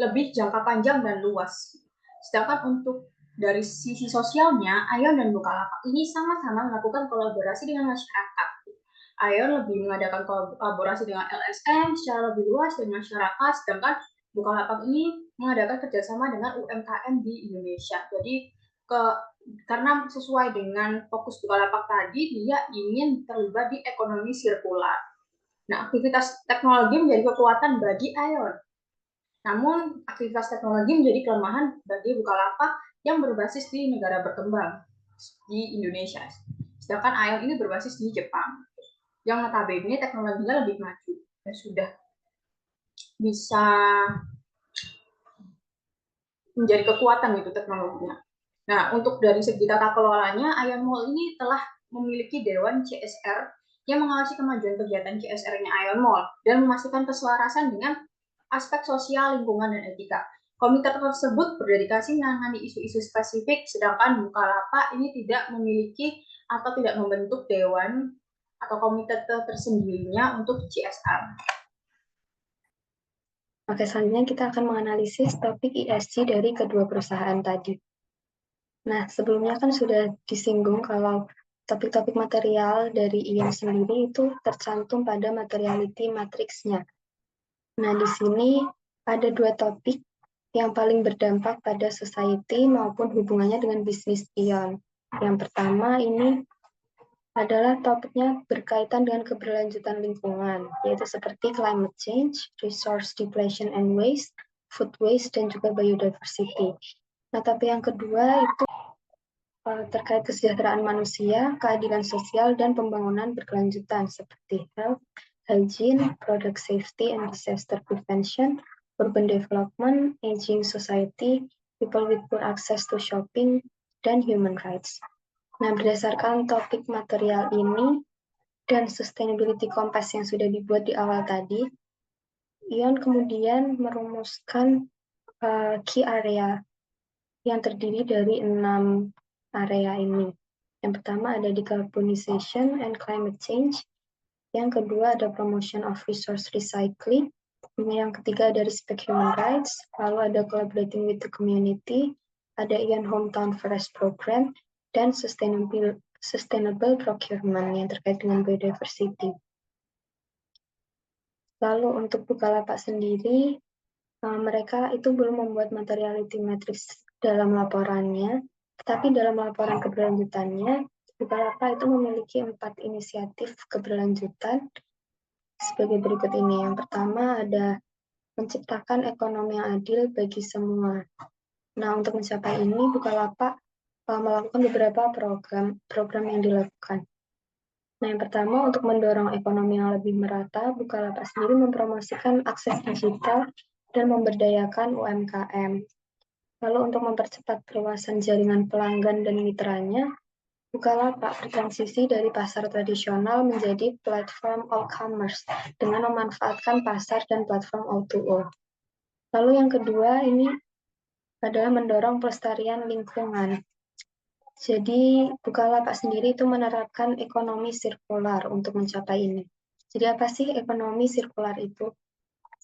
lebih jangka panjang dan luas. Sedangkan untuk dari sisi sosialnya, Ion dan Bukalapak ini sama-sama melakukan kolaborasi dengan masyarakat. Ion lebih mengadakan kolaborasi dengan LSM secara lebih luas dan masyarakat, sedangkan Bukalapak ini mengadakan kerjasama dengan UMKM di Indonesia. Jadi karena sesuai dengan fokus Bukalapak tadi, dia ingin terlibat di ekonomi sirkular. Nah, aktivitas teknologi menjadi kekuatan bagi ION. Namun, aktivitas teknologi menjadi kelemahan bagi Bukalapak yang berbasis di negara berkembang di Indonesia. Sedangkan ION ini berbasis di Jepang, yang notabene teknologinya lebih maju dan sudah bisa menjadi kekuatan gitu teknologinya. Nah, untuk dari segi tata kelolanya, ION Mall ini telah memiliki Dewan CSR yang mengawasi kemajuan kegiatan CSR-nya ION Mall dan memastikan keselarasan dengan aspek sosial, lingkungan, dan etika. Komite tersebut berdedikasi menangani isu-isu spesifik, sedangkan Bukalapak ini tidak memiliki atau tidak membentuk dewan atau komite tersendirinya untuk CSR. Oke, selanjutnya kita akan menganalisis topik ESG dari kedua perusahaan tadi. Nah, sebelumnya kan sudah disinggung kalau topik-topik material dari ION sendiri itu tercantum pada materiality matrix-nya. Nah, di sini ada dua topik yang paling berdampak pada society maupun hubungannya dengan bisnis ION. Yang pertama ini adalah topiknya berkaitan dengan keberlanjutan lingkungan, yaitu seperti climate change, resource depletion and waste, food waste, dan juga biodiversity. Nah, tapi yang kedua itu terkait kesejahteraan manusia, keadilan sosial, dan pembangunan berkelanjutan seperti health, hygiene, product safety and disaster prevention, urban development, aging society, people with poor access to shopping, dan human rights. Nah, berdasarkan topik material ini dan sustainability compass yang sudah dibuat di awal tadi, ION kemudian merumuskan key area yang terdiri dari 6 area ini. Yang pertama ada decarbonization and climate change. Yang kedua ada promotion of resource recycling. Yang ketiga ada respect human rights. Lalu ada collaborating with the community. Ada ION Hometown Forest Program dan sustainable procurement yang terkait dengan biodiversity. Lalu untuk Bukalapak sendiri, mereka itu belum membuat materiality matrix dalam laporannya, tetapi dalam laporan keberlanjutannya, Bukalapak itu memiliki 4 inisiatif keberlanjutan sebagai berikut ini. Yang pertama ada menciptakan ekonomi yang adil bagi semua. Nah, untuk mencapai ini, Bukalapak melakukan beberapa program yang dilakukan. Nah, yang pertama, untuk mendorong ekonomi yang lebih merata, Bukalapak sendiri mempromosikan akses digital dan memberdayakan UMKM. Lalu untuk mempercepat perluasan jaringan pelanggan dan mitranya, Bukalapak bertransisi dari pasar tradisional menjadi platform all-commerce dengan memanfaatkan pasar dan platform O2O. Lalu yang kedua ini adalah mendorong pelestarian lingkungan. Jadi Bukalapak sendiri itu menerapkan ekonomi sirkular untuk mencapai ini. Jadi apa sih ekonomi sirkular itu?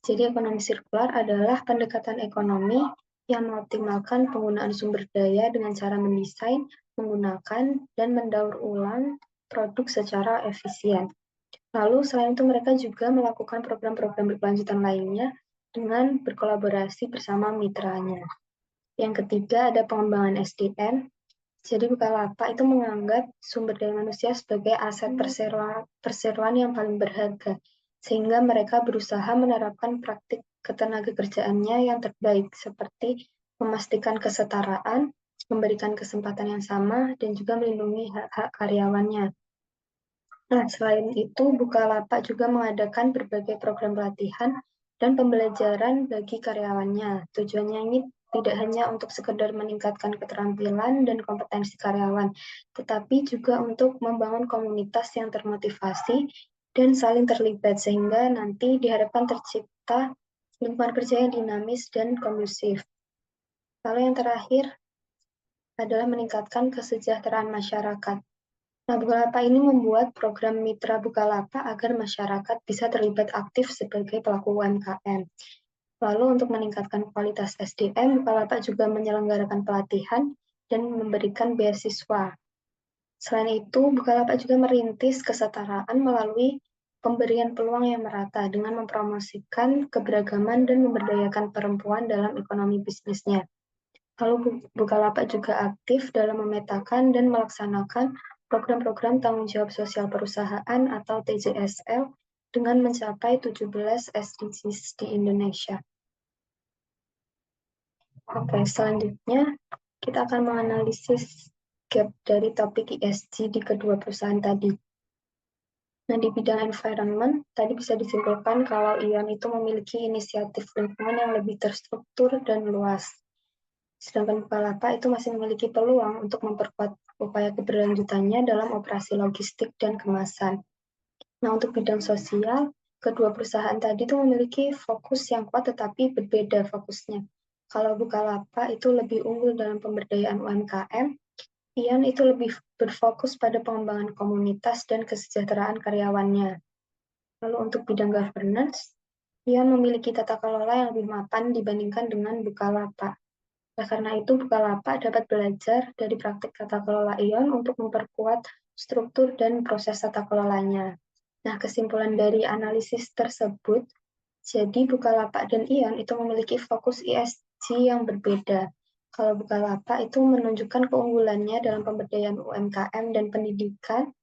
Jadi ekonomi sirkular adalah pendekatan ekonomi yang mengoptimalkan penggunaan sumber daya dengan cara mendesain, menggunakan, dan mendaur ulang produk secara efisien. Lalu selain itu mereka juga melakukan program-program berkelanjutan lainnya dengan berkolaborasi bersama mitranya. Yang ketiga ada pengembangan SDM. Jadi Bukalapak itu menganggap sumber daya manusia sebagai aset perseroan yang paling berharga, sehingga mereka berusaha menerapkan praktik ketenagakerjaannya yang terbaik, seperti memastikan kesetaraan, memberikan kesempatan yang sama, dan juga melindungi hak-hak karyawannya. Nah, selain itu, Bukalapak juga mengadakan berbagai program pelatihan dan pembelajaran bagi karyawannya. Tujuannya ini tidak hanya untuk sekedar meningkatkan keterampilan dan kompetensi karyawan, tetapi juga untuk membangun komunitas yang termotivasi dan saling terlibat, sehingga nanti diharapkan tercipta lingkungan kerja yang dinamis dan kondusif. Lalu yang terakhir adalah meningkatkan kesejahteraan masyarakat. Nah, Bukalapak ini membuat program Mitra Bukalapak agar masyarakat bisa terlibat aktif sebagai pelaku UMKM. Lalu untuk meningkatkan kualitas SDM, Bukalapak juga menyelenggarakan pelatihan dan memberikan beasiswa. Selain itu, Bukalapak juga merintis kesetaraan melalui pemberian peluang yang merata dengan mempromosikan keberagaman dan memberdayakan perempuan dalam ekonomi bisnisnya. Lalu Bukalapak juga aktif dalam memetakan dan melaksanakan program-program tanggung jawab sosial perusahaan atau TJSL dengan mencapai 17 SDGs di Indonesia. Oke, selanjutnya kita akan menganalisis gap dari topik ESG di kedua perusahaan tadi. Nah, di bidang environment, tadi bisa disimpulkan kalau ION itu memiliki inisiatif lingkungan yang lebih terstruktur dan luas. Sedangkan Bukalapak itu masih memiliki peluang untuk memperkuat upaya keberlanjutannya dalam operasi logistik dan kemasan. Nah, untuk bidang sosial, kedua perusahaan tadi itu memiliki fokus yang kuat tetapi berbeda fokusnya. Kalau Bukalapak itu lebih unggul dalam pemberdayaan UMKM, ION itu lebih berfokus pada pengembangan komunitas dan kesejahteraan karyawannya. Lalu untuk bidang governance, ION memiliki tata kelola yang lebih mapan dibandingkan dengan Bukalapak. Nah, karena itu Bukalapak dapat belajar dari praktik tata kelola ION untuk memperkuat struktur dan proses tata kelolanya. Nah, kesimpulan dari analisis tersebut, jadi Bukalapak dan ION itu memiliki fokus ESG yang berbeda. Kalau Bukalapak itu menunjukkan keunggulannya dalam pemberdayaan UMKM dan pendidikan,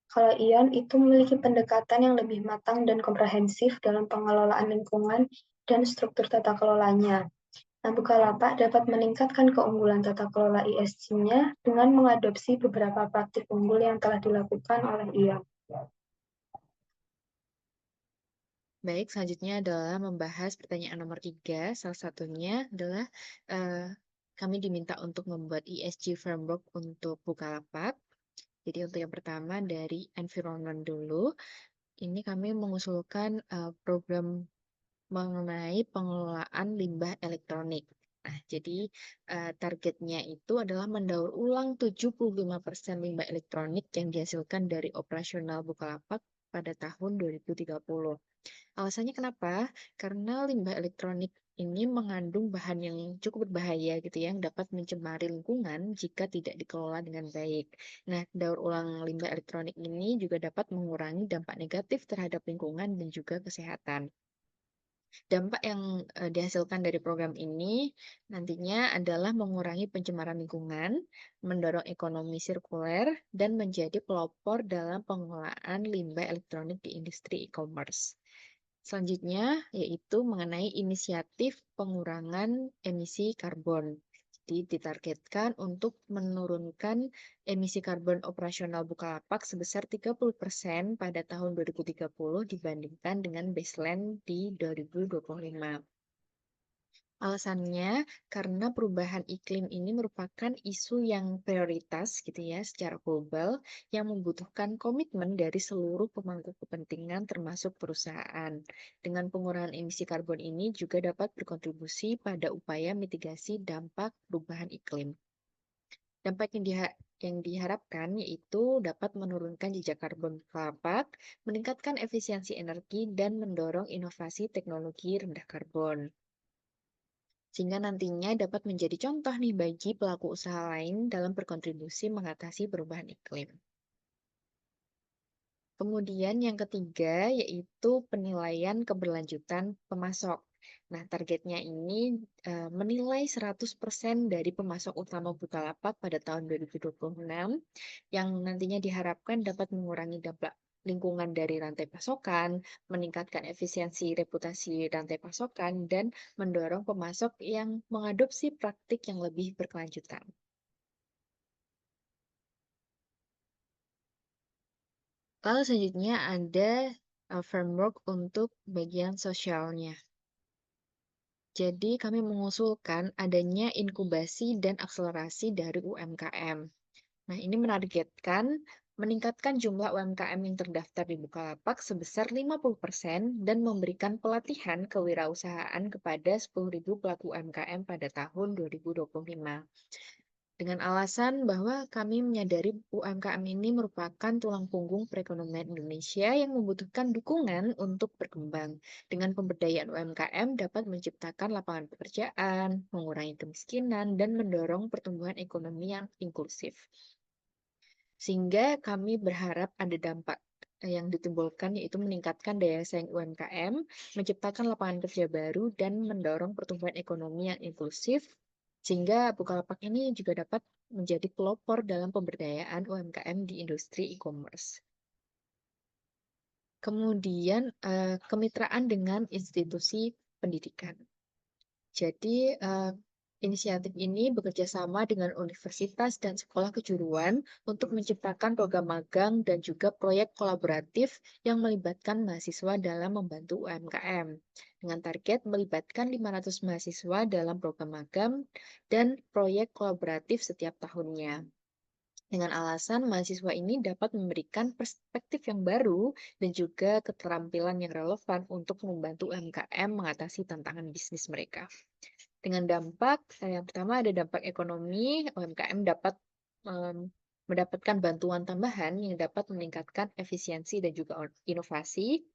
kalau ION itu memiliki pendekatan yang lebih matang dan komprehensif dalam pengelolaan lingkungan dan struktur tata kelolanya. Nah, Bukalapak dapat meningkatkan keunggulan tata kelola ESG-nya dengan mengadopsi beberapa praktik unggul yang telah dilakukan oleh ION. Baik, selanjutnya adalah membahas pertanyaan nomor 3. Salah satunya adalah kami diminta untuk membuat ESG framework untuk Bukalapak. Jadi untuk yang pertama dari environment dulu, ini kami mengusulkan program mengenai pengelolaan limbah elektronik. Nah, jadi targetnya itu adalah mendaur ulang 75% limbah elektronik yang dihasilkan dari operasional Bukalapak pada tahun 2030. Alasannya kenapa? Karena limbah elektronik ini mengandung bahan yang cukup berbahaya gitu ya, yang dapat mencemari lingkungan jika tidak dikelola dengan baik. Nah, daur ulang limbah elektronik ini juga dapat mengurangi dampak negatif terhadap lingkungan dan juga kesehatan. Dampak yang dihasilkan dari program ini nantinya adalah mengurangi pencemaran lingkungan, mendorong ekonomi sirkuler, dan menjadi pelopor dalam pengelolaan limbah elektronik di industri e-commerce. Selanjutnya yaitu mengenai inisiatif pengurangan emisi karbon. Jadi ditargetkan untuk menurunkan emisi karbon operasional Bukalapak sebesar 30% pada tahun 2030 dibandingkan dengan baseline di 2025. Alasannya karena perubahan iklim ini merupakan isu yang prioritas gitu ya secara global yang membutuhkan komitmen dari seluruh pemangku kepentingan termasuk perusahaan. Dengan pengurangan emisi karbon ini juga dapat berkontribusi pada upaya mitigasi dampak perubahan iklim. Dampak yang diharapkan yaitu dapat menurunkan jejak karbon Bukalapak, meningkatkan efisiensi energi, dan mendorong inovasi teknologi rendah karbon. Sehingga nantinya dapat menjadi contoh nih bagi pelaku usaha lain dalam berkontribusi mengatasi perubahan iklim. Kemudian yang ketiga yaitu penilaian keberlanjutan pemasok. Nah, targetnya ini menilai 100% dari pemasok utama Bukalapak pada tahun 2026 yang nantinya diharapkan dapat mengurangi dampak lingkungan dari rantai pasokan, meningkatkan efisiensi reputasi rantai pasokan, dan mendorong pemasok yang mengadopsi praktik yang lebih berkelanjutan. Lalu selanjutnya ada framework untuk bagian sosialnya. Jadi kami mengusulkan adanya inkubasi dan akselerasi dari UMKM. Nah, ini menargetkan meningkatkan jumlah UMKM yang terdaftar di Bukalapak sebesar 50% dan memberikan pelatihan kewirausahaan kepada 10.000 pelaku UMKM pada tahun 2025. Dengan alasan bahwa kami menyadari UMKM ini merupakan tulang punggung perekonomian Indonesia yang membutuhkan dukungan untuk berkembang. Dengan pemberdayaan UMKM dapat menciptakan lapangan pekerjaan, mengurangi kemiskinan, dan mendorong pertumbuhan ekonomi yang inklusif. Sehingga kami berharap ada dampak yang ditimbulkan yaitu meningkatkan daya saing UMKM, menciptakan lapangan kerja baru, dan mendorong pertumbuhan ekonomi yang inklusif, sehingga Bukalapak ini juga dapat menjadi pelopor dalam pemberdayaan UMKM di industri e-commerce. Kemudian kemitraan dengan institusi pendidikan. Jadi inisiatif ini bekerja sama dengan universitas dan sekolah kejuruan untuk menciptakan program magang dan juga proyek kolaboratif yang melibatkan mahasiswa dalam membantu UMKM. Dengan target melibatkan 500 mahasiswa dalam program magang dan proyek kolaboratif setiap tahunnya. Dengan alasan mahasiswa ini dapat memberikan perspektif yang baru dan juga keterampilan yang relevan untuk membantu UMKM mengatasi tantangan bisnis mereka. Dengan dampak, yang pertama ada dampak ekonomi, UMKM dapat mendapatkan bantuan tambahan yang dapat meningkatkan efisiensi dan juga inovasi.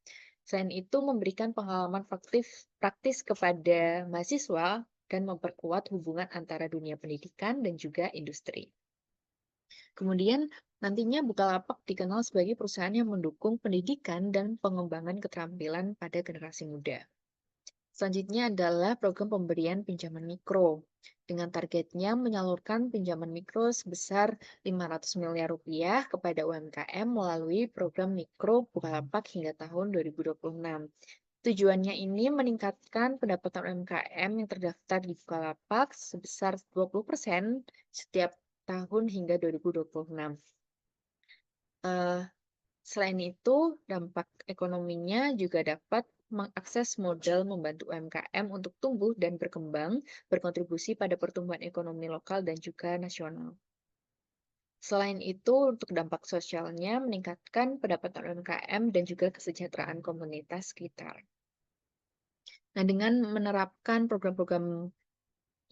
Selain itu, memberikan pengalaman praktis kepada mahasiswa dan memperkuat hubungan antara dunia pendidikan dan juga industri. Kemudian, nantinya Bukalapak dikenal sebagai perusahaan yang mendukung pendidikan dan pengembangan keterampilan pada generasi muda. Selanjutnya adalah program pemberian pinjaman mikro. Dengan targetnya menyalurkan pinjaman mikro sebesar 500 miliar rupiah kepada UMKM melalui program mikro Bukalapak hingga tahun 2026. Tujuannya ini meningkatkan pendapatan UMKM yang terdaftar di Bukalapak sebesar 20% setiap tahun hingga 2026. Selain itu, dampak ekonominya juga dapat mengakses modal membantu UMKM untuk tumbuh dan berkembang, berkontribusi pada pertumbuhan ekonomi lokal dan juga nasional. Selain itu, untuk dampak sosialnya meningkatkan pendapatan UMKM dan juga kesejahteraan komunitas sekitar. Nah, dengan menerapkan program-program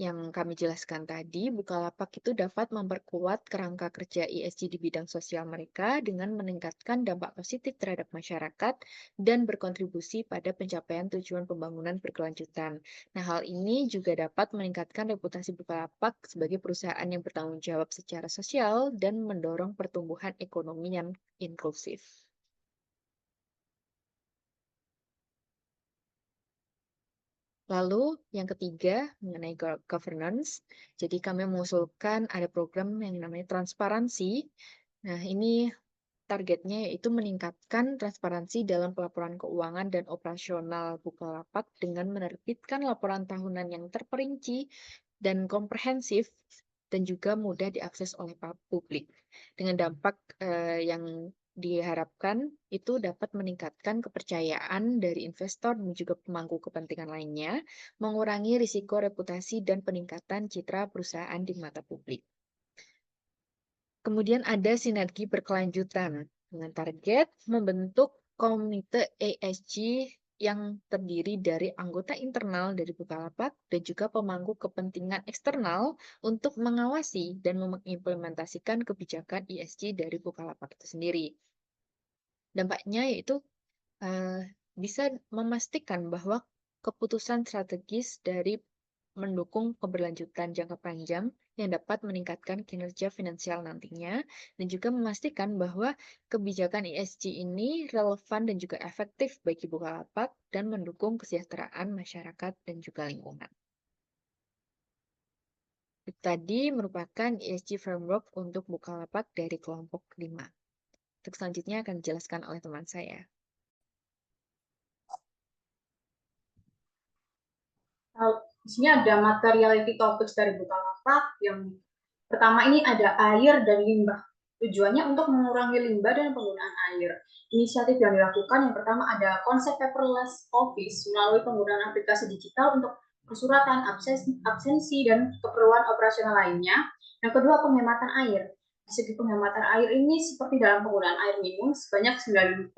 yang kami jelaskan tadi, Bukalapak itu dapat memperkuat kerangka kerja ESG di bidang sosial mereka dengan meningkatkan dampak positif terhadap masyarakat dan berkontribusi pada pencapaian tujuan pembangunan berkelanjutan. Nah, hal ini juga dapat meningkatkan reputasi Bukalapak sebagai perusahaan yang bertanggung jawab secara sosial dan mendorong pertumbuhan ekonomi yang inklusif. Lalu yang ketiga mengenai governance. Jadi kami mengusulkan ada program yang namanya transparansi. Nah, ini targetnya yaitu meningkatkan transparansi dalam pelaporan keuangan dan operasional Bukalapak dengan menerbitkan laporan tahunan yang terperinci dan komprehensif dan juga mudah diakses oleh publik. Dengan dampak yang diharapkan itu dapat meningkatkan kepercayaan dari investor dan juga pemangku kepentingan lainnya, mengurangi risiko reputasi dan peningkatan citra perusahaan di mata publik. Kemudian ada sinergi berkelanjutan dengan target membentuk komite ESG yang terdiri dari anggota internal dari Bukalapak dan juga pemangku kepentingan eksternal untuk mengawasi dan mengimplementasikan kebijakan ESG dari Bukalapak itu sendiri. Dampaknya yaitu bisa memastikan bahwa keputusan strategis dari mendukung keberlanjutan jangka panjang yang dapat meningkatkan kinerja finansial nantinya, dan juga memastikan bahwa kebijakan ESG ini relevan dan juga efektif bagi Bukalapak dan mendukung kesejahteraan masyarakat dan juga lingkungan. Itu tadi merupakan ESG framework untuk Bukalapak dari kelompok 5. Untuk selanjutnya akan dijelaskan oleh teman saya. Di sini ada materiality topics dari Bukalapak. Yang pertama ini ada air dan limbah. Tujuannya untuk mengurangi limbah dan penggunaan air. Inisiatif yang dilakukan yang pertama ada konsep paperless office melalui penggunaan aplikasi digital untuk persuratan, absensi, dan keperluan operasional lainnya. Yang kedua, penghematan air. Di segi penghematan air ini seperti dalam penggunaan air minum, sebanyak 95%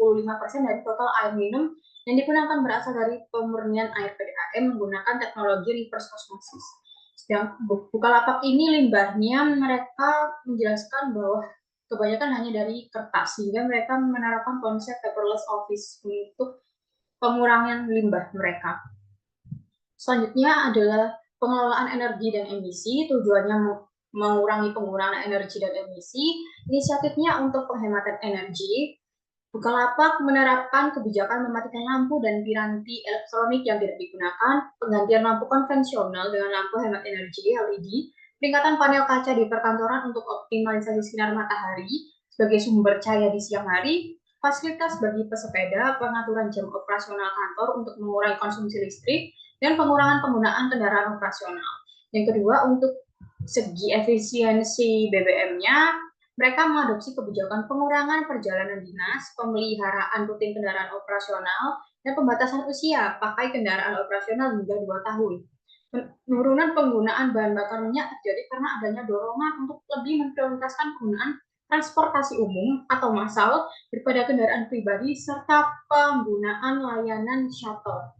dari total air minum yang digunakan berasal dari pemurnian air PDAM menggunakan teknologi reverse osmosis. Sedang Bukalapak ini limbahnya mereka menjelaskan bahwa kebanyakan hanya dari kertas, sehingga mereka menerapkan konsep paperless office untuk pengurangan limbah mereka. Selanjutnya adalah pengelolaan energi dan emisi, tujuannya mengurangi penggunaan energi dan emisi. Inisiatifnya untuk penghematan energi. Bukalapak menerapkan kebijakan mematikan lampu dan piranti elektronik yang tidak digunakan, penggantian lampu konvensional dengan lampu hemat energi LED, peningkatan panel kaca di perkantoran untuk optimalisasi sinar matahari sebagai sumber cahaya di siang hari, fasilitas bagi pesepeda, pengaturan jam operasional kantor untuk mengurangi konsumsi listrik, dan pengurangan penggunaan kendaraan operasional. Yang kedua, untuk segi efisiensi BBM-nya, mereka mengadopsi kebijakan pengurangan perjalanan dinas, pemeliharaan rutin kendaraan operasional, dan pembatasan usia pakai kendaraan operasional hingga 2 tahun. Penurunan penggunaan bahan bakar minyak terjadi karena adanya dorongan untuk lebih memprioritaskan penggunaan transportasi umum atau massal daripada kendaraan pribadi serta penggunaan layanan shuttle.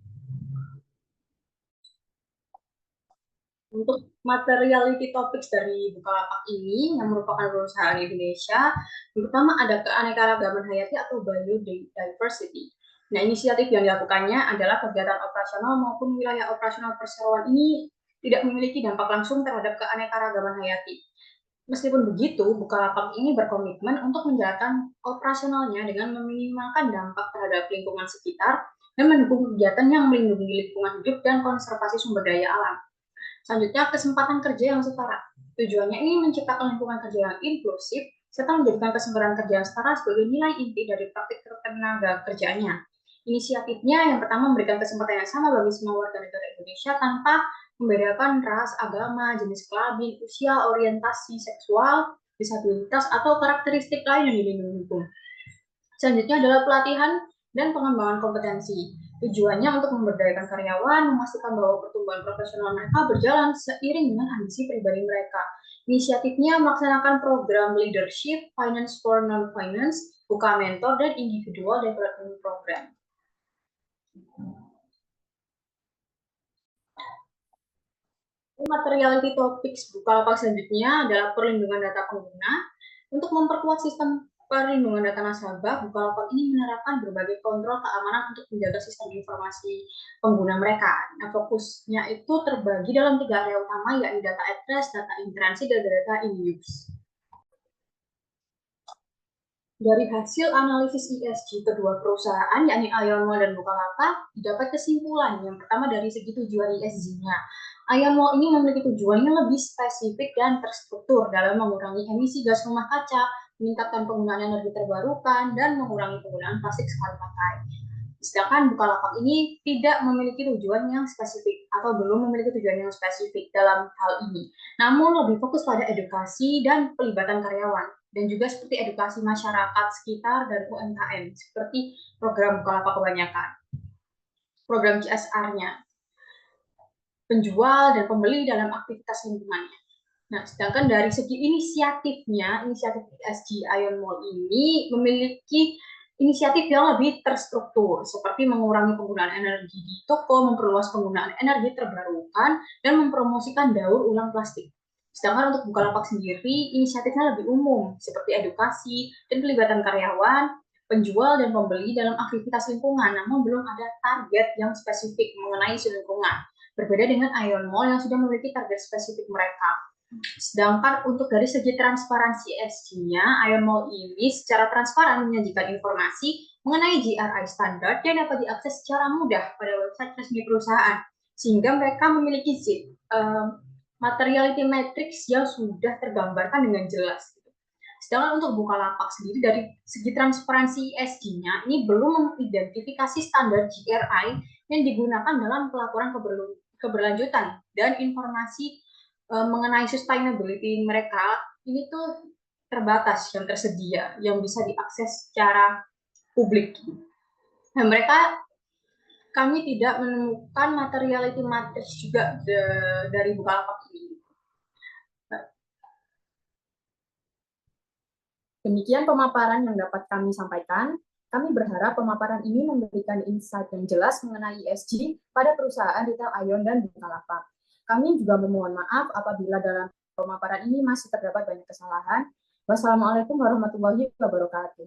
Untuk materiality topics dari Bukalapak ini yang merupakan perusahaan Indonesia, yang pertama ada keanekaragaman hayati atau biodiversity. Nah, inisiatif yang dilakukannya adalah kegiatan operasional maupun wilayah operasional perseroan ini tidak memiliki dampak langsung terhadap keanekaragaman hayati. Meskipun begitu, Bukalapak ini berkomitmen untuk menjalankan operasionalnya dengan meminimalkan dampak terhadap lingkungan sekitar dan mendukung kegiatan yang melindungi lingkungan hidup dan konservasi sumber daya alam. Selanjutnya, kesempatan kerja yang setara. Tujuannya ini menciptakan lingkungan kerja yang inklusif serta menjadikan kesempatan kerja yang setara sebagai nilai inti dari praktik tenaga kerjaannya. Inisiatifnya yang pertama memberikan kesempatan yang sama bagi semua warga negara Indonesia tanpa membedakan ras, agama, jenis kelamin, usia, orientasi seksual, disabilitas, atau karakteristik lain yang dilindungi hukum. Selanjutnya adalah pelatihan dan pengembangan kompetensi. Tujuannya untuk memberdayakan karyawan, memastikan bahwa pertumbuhan profesional mereka berjalan seiring dengan ambisi pribadi mereka. Inisiatifnya melaksanakan program leadership, finance for non-finance, buka mentor, dan individual development program. Materiality topics Bukalapak selanjutnya adalah perlindungan data pengguna. Untuk memperkuat sistem perlindungan data nasabah, Bukalapak ini menerapkan berbagai kontrol keamanan untuk menjaga sistem informasi pengguna mereka. Nah, fokusnya itu terbagi dalam 3 area utama, yakni data address, data in transit, dan data in use. Dari hasil analisis ESG kedua perusahaan, yakni Ion Mall dan Bukalapak, didapat kesimpulan yang pertama dari segi tujuan ESG-nya. Ion Mall ini memiliki tujuan yang lebih spesifik dan terstruktur dalam mengurangi emisi gas rumah kaca, meningkatkan penggunaan energi terbarukan, dan mengurangi penggunaan plastik sekali pakai. Sedangkan Bukalapak ini tidak memiliki tujuan yang spesifik atau belum memiliki tujuan yang spesifik dalam hal ini, namun lebih fokus pada edukasi dan pelibatan karyawan, dan juga seperti edukasi masyarakat sekitar dan UMKM, seperti program Bukalapak Kebanyakan, program CSR-nya, penjual dan pembeli dalam aktivitas lingkungannya. Nah, sedangkan dari segi inisiatifnya, inisiatif ESG Ion Mall ini memiliki inisiatif yang lebih terstruktur, seperti mengurangi penggunaan energi di toko, memperluas penggunaan energi terbarukan, dan mempromosikan daur ulang plastik. Sedangkan untuk Bukalapak sendiri, inisiatifnya lebih umum, seperti edukasi dan pelibatan karyawan, penjual dan pembeli dalam aktivitas lingkungan, namun belum ada target yang spesifik mengenai isu lingkungan. Berbeda dengan Ion Mall yang sudah memiliki target spesifik mereka. Sedangkan untuk dari segi transparansi ESG-nya, Ion Mall ini secara transparan menyajikan informasi mengenai GRI standar yang dapat diakses secara mudah pada website resmi perusahaan, sehingga mereka memiliki materiality matrix yang sudah tergambarkan dengan jelas. Sedangkan untuk Bukalapak sendiri dari segi transparansi ESG-nya ini belum mengidentifikasi standar GRI yang digunakan dalam pelaporan keberlanjutan dan informasi mengenai sustainability mereka ini tuh terbatas yang tersedia yang bisa diakses secara publik. Nah, kami tidak menemukan materiality matrix juga dari Bukalapak ini. Demikian pemaparan yang dapat kami sampaikan. Kami berharap pemaparan ini memberikan insight yang jelas mengenai ESG pada perusahaan retail Ion dan Bukalapak. Kami juga memohon maaf apabila dalam pemaparan ini masih terdapat banyak kesalahan. Wassalamualaikum warahmatullahi wabarakatuh.